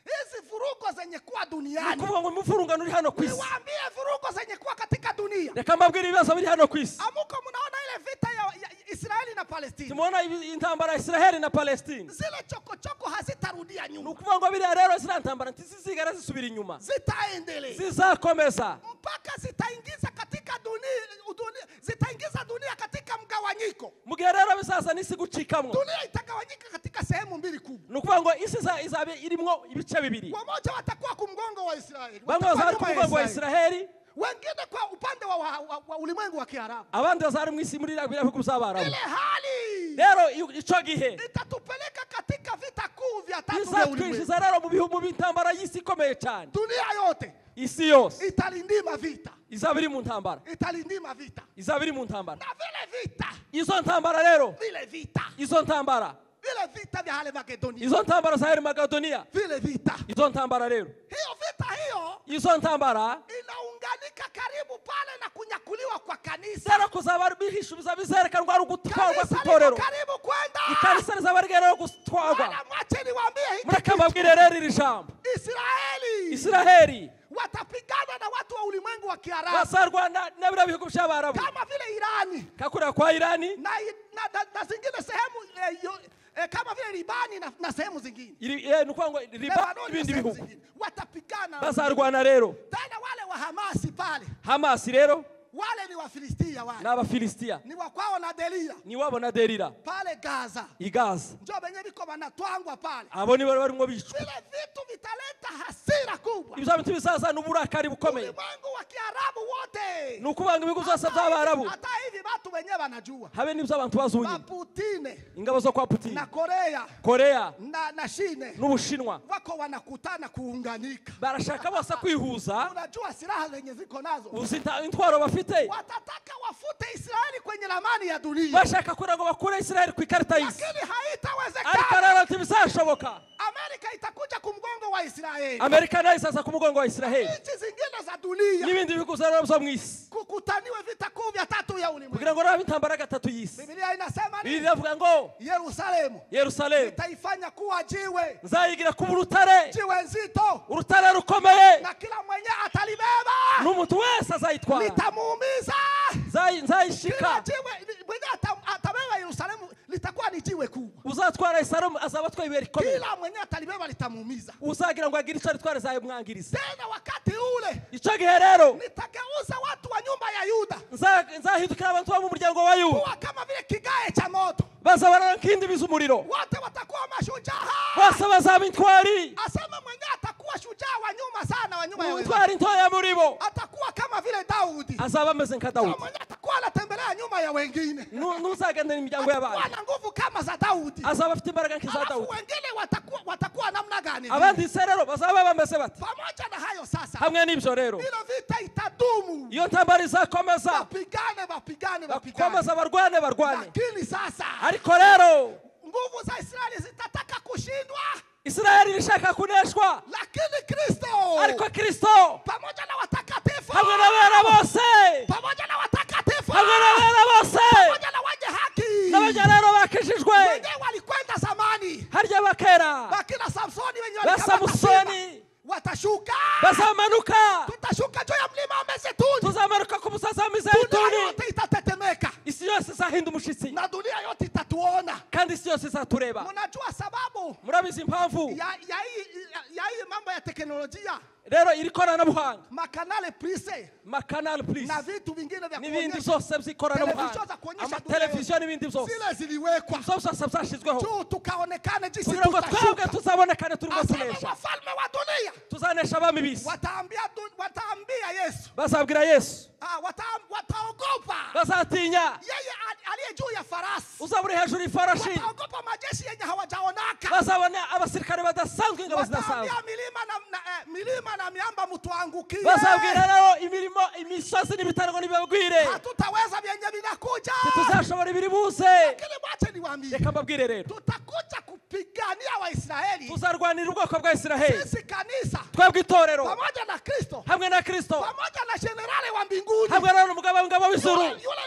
B: Hizi vurugo zenye kuwa duniani.
A: Kuvuga ngo mufurungano uri hano kwisi.
B: Niwaambie vurugo zenye kuwa katika dunia.
A: Reka mbabwirire ibibazo biri hano kwisi.
B: Amuko mnaona ile vita ya Israeli na Palestina.
A: Timubona intambara ya Israeli na Palestina.
B: Zile chokochoko hazitarudia nyuma.
A: Nukuvuga ngo biri rero zira ntambara ntizizigara zisubira inyuma.
B: Zitaendelea.
A: Zizakomeza.
B: Mpaka zitaingiza katika dunia, zitaingiza dunia katika mgawanyiko.
A: Mugihe rero bizaza nisi gucikamwo.
B: Dunia itagawanyika katika sehemu mbili kubwa.
A: Nukuvuga ngo isi izabe irimwo ibice bibiri.
B: Wamoja watakuwa kumgongo wa Israeli.
A: Bamwe bazari kumgongo wa Israeli.
B: Wengine kwa upande wa ulimwengu wa Kiarabu.
A: Abandi bazari mu isi muri bihugu by'Abarabu.
B: Ile hali
A: rero ico gihe
B: itatupeleka katika vita kuu vya tatu vya ulimwengu.
A: Izatwishiza rero mu bihugu b'intambara y'isi ikomeye cyane.
B: Dunia yote.
A: Isi yose
B: italindima vita.
A: Izabiri mu ntambara.
B: Italindima vita.
A: Izabiri mu ntambara.
B: Na vile vita.
A: Izo ntambara rero.
B: Vile vita.
A: Izo ntambara.
B: Vile vita vya Makedonia.
A: Izo ntambara za Makedonia.
B: Vile vita.
A: Izo ntambara rero.
B: Hiyo vita hiyo.
A: Izo ntambara.
B: Inaunganika karibu pale na kunyakuliwa kwa kanisa.
A: Sara kuzaba bihishubiza bizerekanwa ari gutwarwa kutorero.
B: Karibu kwenda.
A: Ikanisa rizabarigerero gutwarwa.
B: Mwache niwaambie hiki.
A: Murakambabwire rero iri jambo. Israeli
B: watapigana na watu wa ulimwengu wa Kiarabu.
A: Basarwana na bira bihugu by'Abarabu.
B: Kama vile Irani.
A: Kakura kwa Irani.
B: Na zingine sehemu kama vile Libani na sehemu zingine.
A: Nukuvuga ngo Libani ibindi bihugu.
B: Watapigana.
A: Basarwana rero.
B: Tena wale wa Hamasi pale.
A: Hamasi rero.
B: Wale ni wa Filistia wale.
A: Na Abafilistia.
B: Ni wa kwao na Delia.
A: Ni wabo na Delila.
B: Pale Gaza.
A: Igaza.
B: Njoo benye biko banatwangwa pale.
A: Abo ni bari ngo bicwa.
B: Vile vitu vitaleta hasira kubwa.
A: Ibyo bintu bizaza n'uburakari bukomeye.
B: Ulimwengu wa Kiarabu wote.
A: Nukubanga ibihugu byose by'Abarabu.
B: Hata hivi watu wenyewe wanajua.
A: Habe nibyo abantu bazunye.
B: Putine.
A: Ingabo zo kwa Putin.
B: Na Korea.
A: Korea.
B: Na China.
A: N'Ubushinwa.
B: Wako wanakutana kuunganika.
A: Barashaka bose kwihuza.
B: Unajua silaha zenye ziko nazo.
A: Uzita intwaro bafite.
B: Watataka wafute Israeli kwenye ramani ya dunia.
A: Bashaka kura ngo bakure Israeli ku ikarita y'isi.
B: Lakini haitawezekana.
A: Ariko rero ntibizashoboka.
B: Amerika itakuja kumgongo wa Israeli.
A: Amerika nayo isaza ku mugongo wa Israeli.
B: Nchi zingine za dunia.
A: N'ibindi bihugu zo mu isi.
B: Kukutaniwe vita kuu vya tatu ya ulimwengu.
A: Kugira ngo rabe intambara gatatu y'isi.
B: Biblia inasema nini?
A: Biblia ivuga ngo Yerusalemu
B: nitaifanya kuwa jiwe.
A: Nzayigira kuba urutare.
B: Jiwe nzito.
A: Urutare rukomeye.
B: Na kila mwenye atalibeba.
A: N'umuntu wese azayitwara.
B: Nitamuumiza.
A: nzayishika.
B: Kila jiwe mwenye atabeba Yerusalemu litakuwa ni jiwe kubwa.
A: Uzatwara Yerusalemu azaba atwaye rikomeye.
B: Kila mwenye atalibeba litamuumiza.
A: Uzagira ngo agire icyo ritware zayamwangiriza.
B: Tena wakati ule
A: Icyo gihe rero
B: nitageuza watu wa nyumba ya Yuda
A: nzahindukira abantu bo mu muryango wa Yuda
B: kuwa kama vile kigae cha moto.
A: bazabana nkindi bizumuriro.
B: Wote watakuwa mashujaa.
A: Bose bazaba intwari.
B: Asema mwenye atakuwa shujaa wa nyuma sana wa nyuma ya Yuda.
A: Intwari ntoya muri bo.
B: Atakuwa kama vile Daudi.
A: Azaba ameze nka Daudi.
B: Mwenye atakuwa anatembelea nyuma ya wengine.
A: Nuzagenda imiryango y'abantu.
B: Ana nguvu kama za Daudi.
A: Azaba afite imbaraga nk'iza Daudi.
B: Wengine watakuwa namna gani?
A: Abandi rero bazaba bameze bati.
B: Pamoja na hayo sasa.
A: Hamwe n'ibyo rero.
B: Ile vita itadumu.
A: Iyo ntambara izakomeza.
B: Bapigane.
A: Komeza barwane.
B: Lakini sasa
A: ariko rero
B: nguvu za Israeli zitataka kushindwa.
A: Israeli ilishaka kuneshwa.
B: Lakini Kristo.
A: Ariko Kristo
B: pamoja na watakatifu.
A: hamwe n'abera bose.
B: Pamoja na watakatifu.
A: Hamwe n'abera bose.
B: Pamoja na wenye haki.
A: N'abajya rero bakijijwe.
B: Wenye walikwenda zamani.
A: Harya bakera.
B: Bakina Samsoni wenye
A: Samsoni
B: watashuka.
A: Bazamanuka.
B: Tutashuka juu ya mlima wa Mizeituni.
A: Tuzamanuka ku musozi wa Mizeituni.
B: Dunia yote itatetemeka.
A: Isi yose izahinda umushitsi.
B: Na dunia yote itatuona.
A: Kandi isi yose izatureba.
B: Mnajua sababu?
A: Murabizi impamvu
B: ya hii mambo ya teknolojia.
A: Rero iri koranabuhanga.
B: Makanale Prise.
A: Makanale Prise.
B: Na vitu vingine vya kuonyesha.
A: N'ibindi byose by'ikoranabuhanga. Televiziyo n'ibindi byose.
B: Zile ziliwekwa.
A: Byose byashyizweho.
B: Tu tukaonekane jinsi
A: kugira ngo twebwe tuzabonekane turimo tunesha.
B: Wafalme wa dunia.
A: Tuzanesha abami bisi.
B: Wataambia Yesu.
A: Bazabwira Yesu.
B: Wataogopa.
A: Bazatinya.
B: Yeye aliye juu ya farasi.
A: Uzaburi hejuru y'ifarashi.
B: Wataogopa majeshi yenye hawajaonaka.
A: Bazabona abasirikare badasanzwe ingabo zidasanzwe.
B: Milima na miamba mtuangukie.
A: Bazabwira rero imisozi n'ibitaro nibabwire.
B: Hatutaweza vyenye vinakuja.
A: Tuzashobora ibiri buze.
B: Lakini mwache niwaambie.
A: Reka mbabwire rero.
B: Tutakuja kupigania Waisraeli.
A: Tuzarwanira ubwoko bwa Israeli.
B: Sisi kanisa.
A: Twebwe itorero.
B: Pamoja na Kristo.
A: Hamwe na Kristo.
B: Pamoja na generali wa mbinguni.
A: Hamwe na umugaba w'ingabo w'ijuru.
B: Yule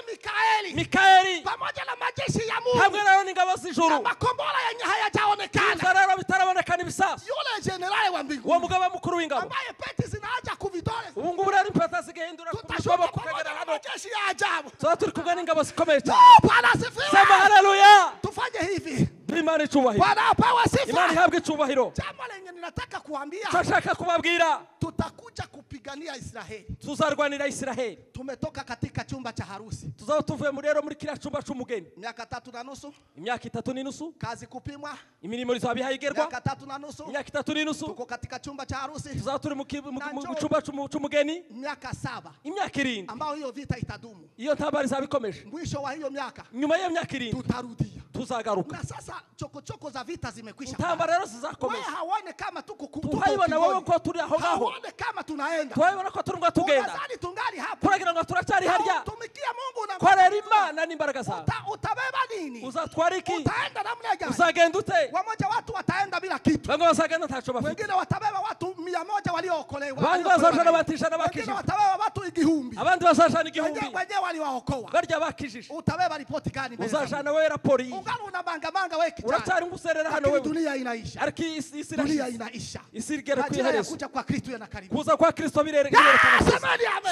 A: Mikaeli.
B: Pamoja na majeshi ya Mungu.
A: Hamwe na n'ingabo z'ijuru.
B: Makombora yenye hayajaonekana.
A: Tuzarara bitarabonekana ibisasu.
B: Yule generali wa mbinguni.
A: Uwo mugaba mukuru w'ingabo.
B: Ambaye pete zinaanza kuvidole.
A: Ubu ngubu rero impeta zigahindura
B: kuba kukagera hano. Majeshi ya ajabu.
A: Tuba turi kumwe n'ingabo zikomeye cyane.
B: Bwana asifiwe.
A: Sema haleluya.
B: Tufanye hivi.
A: Imana icubahiro.
B: Bwana apewe sifa.
A: Imana ihabwe icubahiro.
B: Jambo lenye ninataka kuambia.
A: Tunashaka kubabwira.
B: Tutakuja kupigania Israeli.
A: Tuzarwanira Israeli.
B: Tumetoka katika chumba cha harusi.
A: Tuzaba tuvuye muri rero muri kiriya cyumba cy'umugeni.
B: Miaka 3.5.
A: Imyaka 3.5.
B: Kazi kupimwa.
A: Imirimo izaba ihayigerwa.
B: Miaka 3.5.
A: Imyaka 3.5.
B: Tuko katika chumba cha harusi.
A: Tuzaba turi mu cyumba cy'umugeni.
B: Miaka 7.
A: Imyaka 7.
B: Ambao hiyo vita itadumu.
A: Iyo ntambara izaba ikomeje.
B: Mwisho wa hiyo miaka.
A: Nyuma ya myaka 7.
B: Tutarudia.
A: Tuzagaruka.
B: Na sasa chokochoko za vita zimekwisha.
A: Ntambara rero zizakomeza.
B: Wewe haone kama tuko
A: tuhayibona wowe ko turi aho ngaho.
B: Haone kama tunaenda.
A: Tuhayibona ko turumwa tugenda.
B: Unazani tungali hapa.
A: Turagira ngo turacyari harya.
B: Tumikia Mungu na
A: korera Imana n'imbaraga zawe.
B: Utabeba nini?
A: Uzatwara iki?
B: Utaenda namna gani?
A: Uzagenda ute?
B: Wamoja watu wataenda bila kitu.
A: Bamwe bazagenda ntacho bafite.
B: Wengine watabeba watu 100 waliookolewa.
A: Abandi bazajana batishana bakijije.
B: Wengine watabeba watu igihumbi.
A: Abandi bazajana igihumbi.
B: Wenyewe waliwaokoa.
A: Barya bakijije.
B: Utabeba ripoti gani mbele?
A: Uzajana wewe rapori.
B: Ungana unabanga wewe kijana.
A: Uracyari nguserera hano wewe.
B: Dunia inaisha.
A: Ariko isi
B: dunia inaisha.
A: Isirigera kwiherezo.
B: Kuja kwa Kristo yanakaribia.
A: Kuza kwa Kristo birere.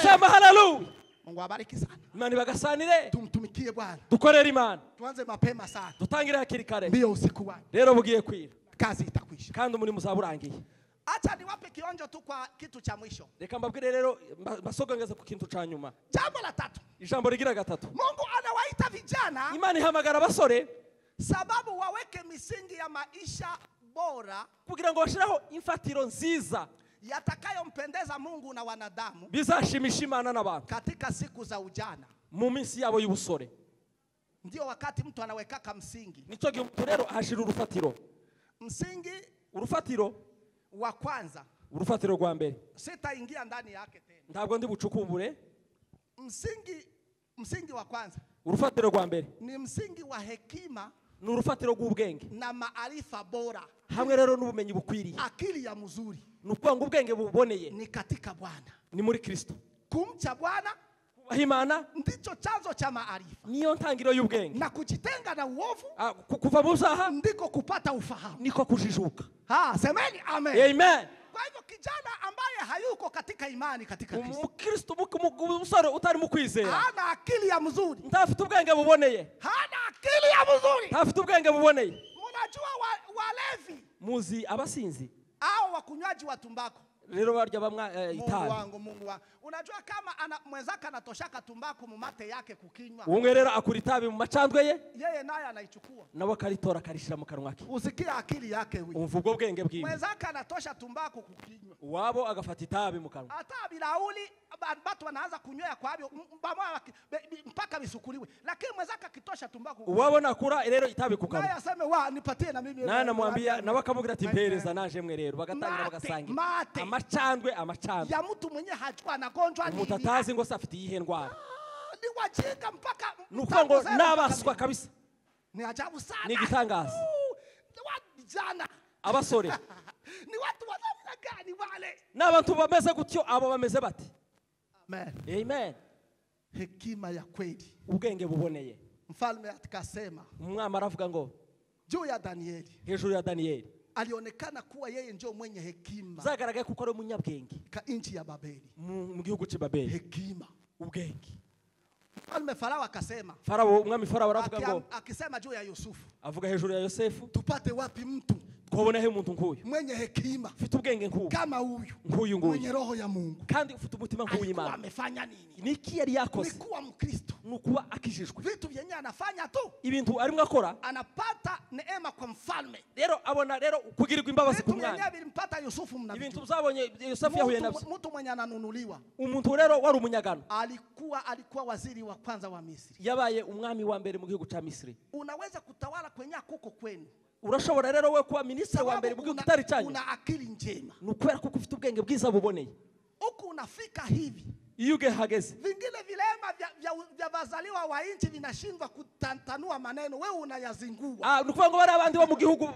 B: Sema
A: haleluya.
B: Mungu abariki sana.
A: Imana bagasanire.
B: Tumtumikie Bwana.
A: Dukorere Imana.
B: Tuanze mapema sana.
A: Dutangire hakiri kare.
B: Mbio usiku wani.
A: Rero bugiye kwira.
B: Kazi itakwisha.
A: Kandi umurimo uzaburangiye.
B: Acha niwape kionjo tu kwa kitu cha mwisho.
A: Reka mbabwire rero basogongeza ku kintu ca nyuma.
B: Jambo la 3.
A: Ijambo rigira 3.
B: Mungu anawaita vijana.
A: Imana ihamagara abasore
B: sababu waweke misingi ya maisha bora
A: kugira ngo bashiraho imfatiro nziza
B: yatakayompendeza Mungu na wanadamu
A: bizashimisha Imana n'abantu
B: katika siku za ujana
A: mu minsi yabo y'ubusore.
B: Ndio wakati mtu anawekaka msingi.
A: Nico gihe rero hashira urufatiro.
B: Msingi
A: urufatiro
B: wa kwanza.
A: Urufatiro rwa mbere.
B: Sitaingia ndani yake tena.
A: Ntabwo ndi bucukumbure.
B: Msingi wa kwanza.
A: Urufatiro rwa mbere
B: ni msingi wa hekima
A: ni urufatiro rw'ubwenge
B: na maarifa bora.
A: Hamwe rero n'ubumenyi bukwiriye.
B: Akili ya mzuri.
A: Nukwanga ubwenge buboneye.
B: Ni katika Bwana.
A: Ni muri Kristo.
B: Kumcha Bwana
A: Imana
B: ndicho chanzo cha maarifa.
A: Niyo ntangiro y'ubwenge.
B: Na kujitenga na uovu
A: kuva mu byaha
B: ndiko kupata ufahamu.
A: Niko kujijuka.
B: Semeni amen.
A: Amen.
B: Kwa hivyo kijana ambaye hayuko katika imani katika Kristo,
A: umukristo umusore utari mu kwizera
B: hana akili ya mzuri,
A: ntafite ubwenge buboneye,
B: hana akili ya mzuri.
A: ntafite ubwenge buboneye.
B: Mnajua walevi
A: Muzi abasinzi
B: au wakunywaji wa tumbako,
A: rero barya bamwa itabi.
B: Mungu wangu. Unajua kama mwenzaka anatoshaka tumbako mumate yake kukinywa,
A: umwe rero akura itabi mu macandwe ye,
B: yeye naye anaichukua
A: nawe akaritora akarishira mu kanwa ke.
B: Usikia akili yake huyo.
A: Umva ubwo bwenge bwiwe.
B: Mwenzaka anatosha tumbako kukinywa,
A: wabo agafata itabi mu kanwa.
B: hata bilauli batu wanaanza kunywea kwa hivyo mpaka bisukuliwe, lakini mwenzaka akitosha tumbako
A: wabo nakura rero itabi ku kanwa,
B: naye aseme wa nipatie na mimi,
A: nana mwambia nawe akamubwira ati mpereza naje mwe rero, bagatangira bagasangira amacandwe
B: ya mtu mwenye hajua anagonjwa nini,
A: mutatazi ngo safite yihe ndwara.
B: Ni wajinga mpaka
A: nuko ngo nabaswa kabisa.
B: Ni ajabu sana,
A: ni gitangaza.
B: Ni watu jana
A: abasore
B: ni watu wanamna gani wale?
A: N'abantu bameze gutyo abo bameze bati.
B: Amen.
A: Amen.
B: Hekima ya kweli,
A: ubwenge buboneye.
B: Mfalme akasema,
A: umwami aravuga ngo
B: juu ya Danieli,
A: hejuru ya Danieli
B: alionekana kuwa yeye ndio mwenye hekima,
A: zagaragaye kuko ari umunyabwenge
B: ka nchi ya Babeli,
A: mu gihugu cya Babeli.
B: Hekima,
A: ubwenge.
B: Mfalme Farao akasema,
A: umwami Farao aravuga ngo,
B: akisema juu ya Yusufu,
A: avuga hejuru ya Yosefu,
B: tupate wapi mtu
A: twabona he umuntu nk'uyu
B: mwenye hekima,
A: ufite ubwenge nk'uyu,
B: kama huyu mwenye roho ya Mungu,
A: kandi ufite umutima nk'uw'Imana.
B: Amefanya nini?
A: Niki yari yakoze?
B: Ni kuwa Mkristo,
A: nukuba akijijwe.
B: Vitu vyenye anafanya tu,
A: ibintu arimo akora,
B: anapata neema kwa mfalme.
A: Rero abona rero kugirirwa imbabazi ku mwana.
B: Vitu vilimpata Yusufu, mnavitu.
A: Ibintu zabonye Yosefu yahuye nabyo.
B: Mtu mwenye ananunuliwa,
A: umuntu rero wari umunyagano,
B: alikuwa waziri wa kwanza wa Misri,
A: yabaye umwami wa mbere mu gihugu cya Misri.
B: Unaweza kutawala kwenye kuko kwenu,
A: urashobora rero we kuba ministre wa mbere mu gihugu kitari cyanyu.
B: Una akili njema,
A: nukwera kuko ufite ubwenge bwiza buboneye.
B: Uko unafika hivi,
A: iyo ugehageze,
B: vingine vilema vya bazaliwa wa inchi vinashindwa kutantanua maneno, wewe unayazingua.
A: Nukuvuga ngo bari abandi bo mu gihugu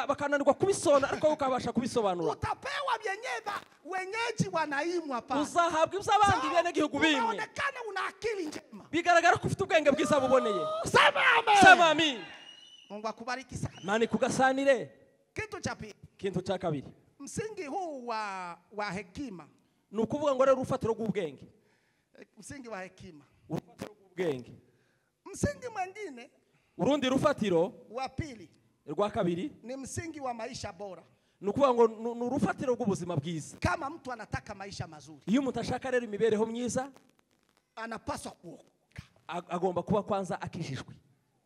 A: bakananirwa kubisona, ariko ukabasha kubisobanura.
B: Utapewa vyenyeva wenyeji wanaimwa pa,
A: uzahabwa ibyo bene gihugu bimwe.
B: Unaonekana una akili njema,
A: bigaragara ko ufite ubwenge bwiza buboneye.
B: Sema amen.
A: Sema amen.
B: Mungu akubariki sana.
A: Mani kugasanire.
B: Kitu cha pili,
A: kintu cha kabiri,
B: msingi huu wa hekima,
A: nukuvuga ngo rero urufatiro rw'ubwenge.
B: Msingi wa hekima,
A: urufatiro rw'ubwenge.
B: Msingi mwingine,
A: urundi rufatiro
B: wa pili,
A: rwa kabiri,
B: ni msingi wa maisha bora.
A: Nukuvuga ngo nurufatiro rw'ubuzima bwiza.
B: Kama mtu anataka maisha mazuri,
A: iyo umuntu ashaka rero imibereho myiza,
B: anapaswa kuokoka.
A: Agomba kuba kwanza akijijwe,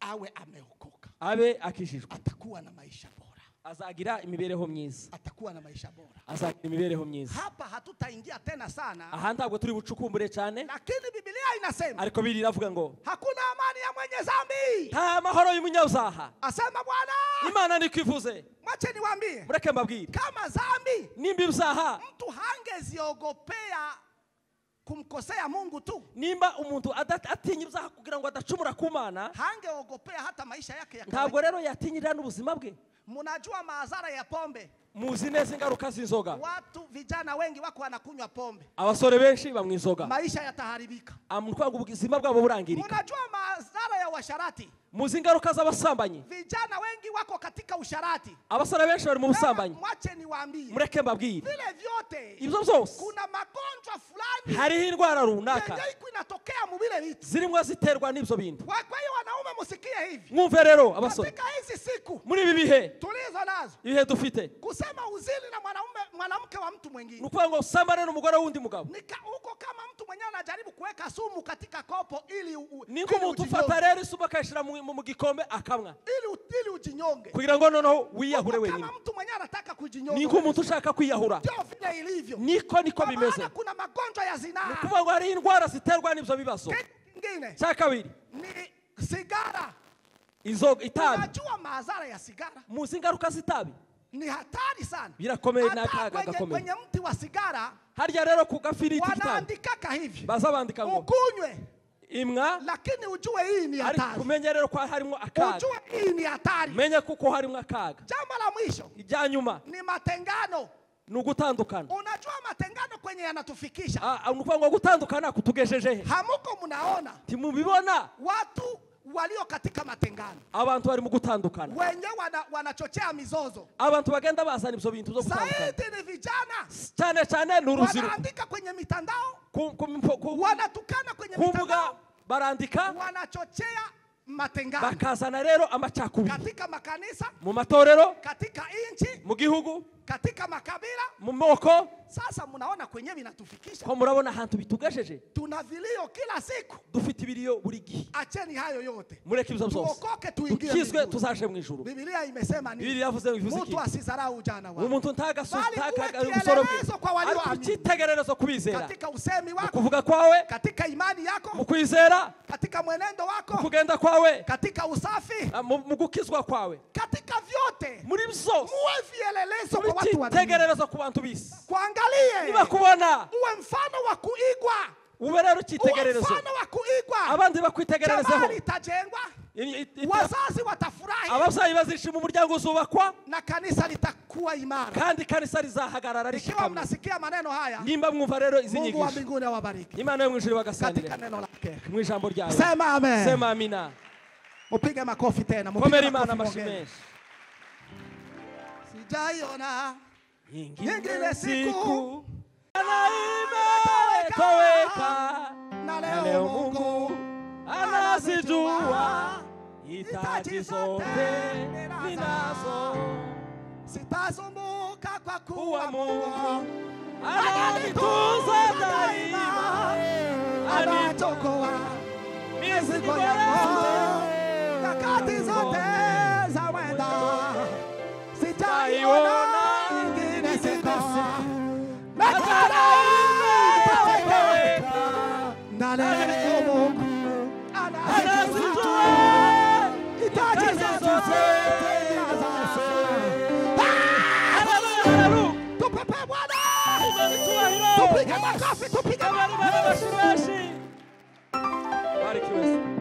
B: awe ameokoka,
A: abe akijijwe,
B: atakuwa na maisha bora,
A: azagira imibereho myiza,
B: atakuwa na maisha bora,
A: azagira imibereho myiza.
B: Hapa hatutaingia tena sana,
A: aha ntabwo turi bucukumbure cyane,
B: lakini Biblia inasema,
A: ariko Biblia iravuga ngo
B: hakuna amani ya mwenye dhambi,
A: nta mahoro y'umunyabyaha.
B: Asema Bwana.
A: Imana nikwivuze.
B: Mwache niwaambie,
A: mureke mbabwire,
B: kama dhambi
A: nimba ibyaha
B: mtu hangeziogopea kumkosea Mungu tu,
A: nimba umuntu atinya ibyaha kugira ngo adacumura ku Mana,
B: hangeogopea hata maisha yake ya
A: ntabwo rero yatinyira n'ubuzima bwe.
B: Mnajua madhara ya pombe?
A: Muzi neza ingaruka z'inzoga.
B: Watu vijana wengi wako wanakunywa pombe,
A: abasore benshi bamwe inzoga,
B: maisha yataharibika,
A: amukwangu ubuzima bwabo burangirika.
B: Mnajua madhara ya washarati?
A: Muzi ingaruka z'abasambanyi,
B: vijana wengi wako katika usharati,
A: abasore benshi bari mu busambanyi.
B: Mwache niwaambie,
A: mureke mbabwire,
B: vile vyote
A: ibyo byose,
B: kuna magonjwa fulani,
A: hariho indwara runaka
B: inatokea mu bile vitu,
A: zirimo ziterwa n'ibyo bintu.
B: Kwa hiyo wanaume musikie hivi,
A: mwumve rero abasore,
B: katika hizi siku,
A: muri ibi bihe
B: tulizo nazo,
A: ibihe dufite,
B: kusema uzini na mwanamke wa mtu mwingine,
A: nukuvuga ngo usambane n'umugore w'undi mugabo,
B: huko kama mtu mwenyewe anajaribu kuweka sumu katika kopo ili
A: niko umuntu ufata rero isuba akayishira mu gikombe akamwa,
B: ili ujinyonge,
A: kugira ngo noneho wiyahure wenyine.
B: Kama mtu mwenyewe anataka kujinyonga,
A: niko umuntu ushaka kwiyahura,
B: ndio vile ilivyo,
A: niko bimeze.
B: Kuna magonjwa ya zinaa,
A: nukuvuga ngo hari indwara ziterwa n'ibyo bibazo.
B: Kingine
A: cya kabiri
B: ni sigara,
A: itabi.
B: Unajua madhara ya sigara?
A: Muzi ingaruka z'itabi
B: ni hatari sana,
A: birakomeye n'akaga gakomeye.
B: Kwenye mti wa sigara,
A: harya rero ku gafiriti kitabi
B: wanaandika hivi,
A: baza bandika ngo
B: ukunywe
A: imwa,
B: lakini ujue hii ni hatari.
A: Kumenya rero ko harimo akaga,
B: ujue hii ni hatari,
A: menya kuko harimo akaga.
B: Jambo la mwisho,
A: ijya nyuma,
B: ni matengano,
A: nugutandukana.
B: Unajua matengano kwenye yanatufikisha,
A: nukuvuga ngo gutandukana kutugesheje he?
B: Hamuko mnaona,
A: timubibona
B: watu walio katika matengano,
A: abantu bari mu gutandukana,
B: wenye wanachochea mizozo,
A: abantu bagenda bazana ibyo bintu byo gutandukana,
B: zaidi ni vijana
A: cyane cyane n'uruziro,
B: wanaandika kwenye mitandao,
A: ku
B: wanatukana kwenye mitandao,
A: barandika,
B: wanachochea matengano,
A: bakazana rero amacakubiri
B: katika makanisa,
A: mu matorero,
B: katika inchi,
A: mu gihugu,
B: katika makabila,
A: mu moko.
B: Sasa mnaona kwenye vinatufikisha,
A: ko murabona ahantu bitugejeje,
B: tuna vilio kila siku,
A: dufite ibiriyo buri gihe.
B: Acheni hayo yote,
A: mureke ibyo byose,
B: tuokoke tuingie,
A: tukizwe tuzaje mu ijuru.
B: Biblia imesema nini?
A: Biblia yavuze iki?
B: Mtu asizarau ujana wake,
A: umuntu ntagusoro
B: kwa walio amini,
A: cyitegererezo kubizera,
B: katika usemi wako,
A: kuvuga kwawe,
B: katika imani yako,
A: mu kwizera,
B: katika mwenendo wako,
A: kugenda kwawe,
B: katika usafi,
A: mu gukizwa kwawe,
B: katika vyote
A: muri byose
B: muwe vielelezo kwa watu wa dunia,
A: cyitegererezo ku bantu bisi,
B: kuangalie,
A: niba kubona
B: uwe mfano wa kuigwa,
A: ube rero cyitegererezo,
B: mfano wa kuigwa,
A: abandi bakwitegererezeho,
B: jamali itajengwa, wazazi watafurahi,
A: ababyeyi bazishima, umuryango uzubakwa,
B: na kanisa litakuwa imara,
A: kandi kanisa rizahagarara rishikamye.
B: Ikiwa mnasikia maneno haya,
A: nimba mwumva rero izi
B: Mungu wa
A: nyigisho,
B: mbinguni awabariki,
A: Imana yo mu ijuru bagasanire
B: katika neno lake,
A: mu ijambo ryayo.
B: Sema amen.
A: Sema amina.
B: Mupige makofi tena,
A: komera Imana amashimeshi.
B: Sijaiona
A: nyingine siku anaimeweka, na leo Mungu anazijua hitaji zote ninazo.
B: Sitasumbuka kwa kuwa
A: Mungu ananitunza daima,
B: anatokoa
A: mizigo yangu
B: nyakati zote za wenda.
A: Sitaiona
B: nyingine siku na leo Mungu anazijua hitaji zote ninazo. Tupepe Bwana, tupige makofi, tupige makofi.
A: Barikiwe.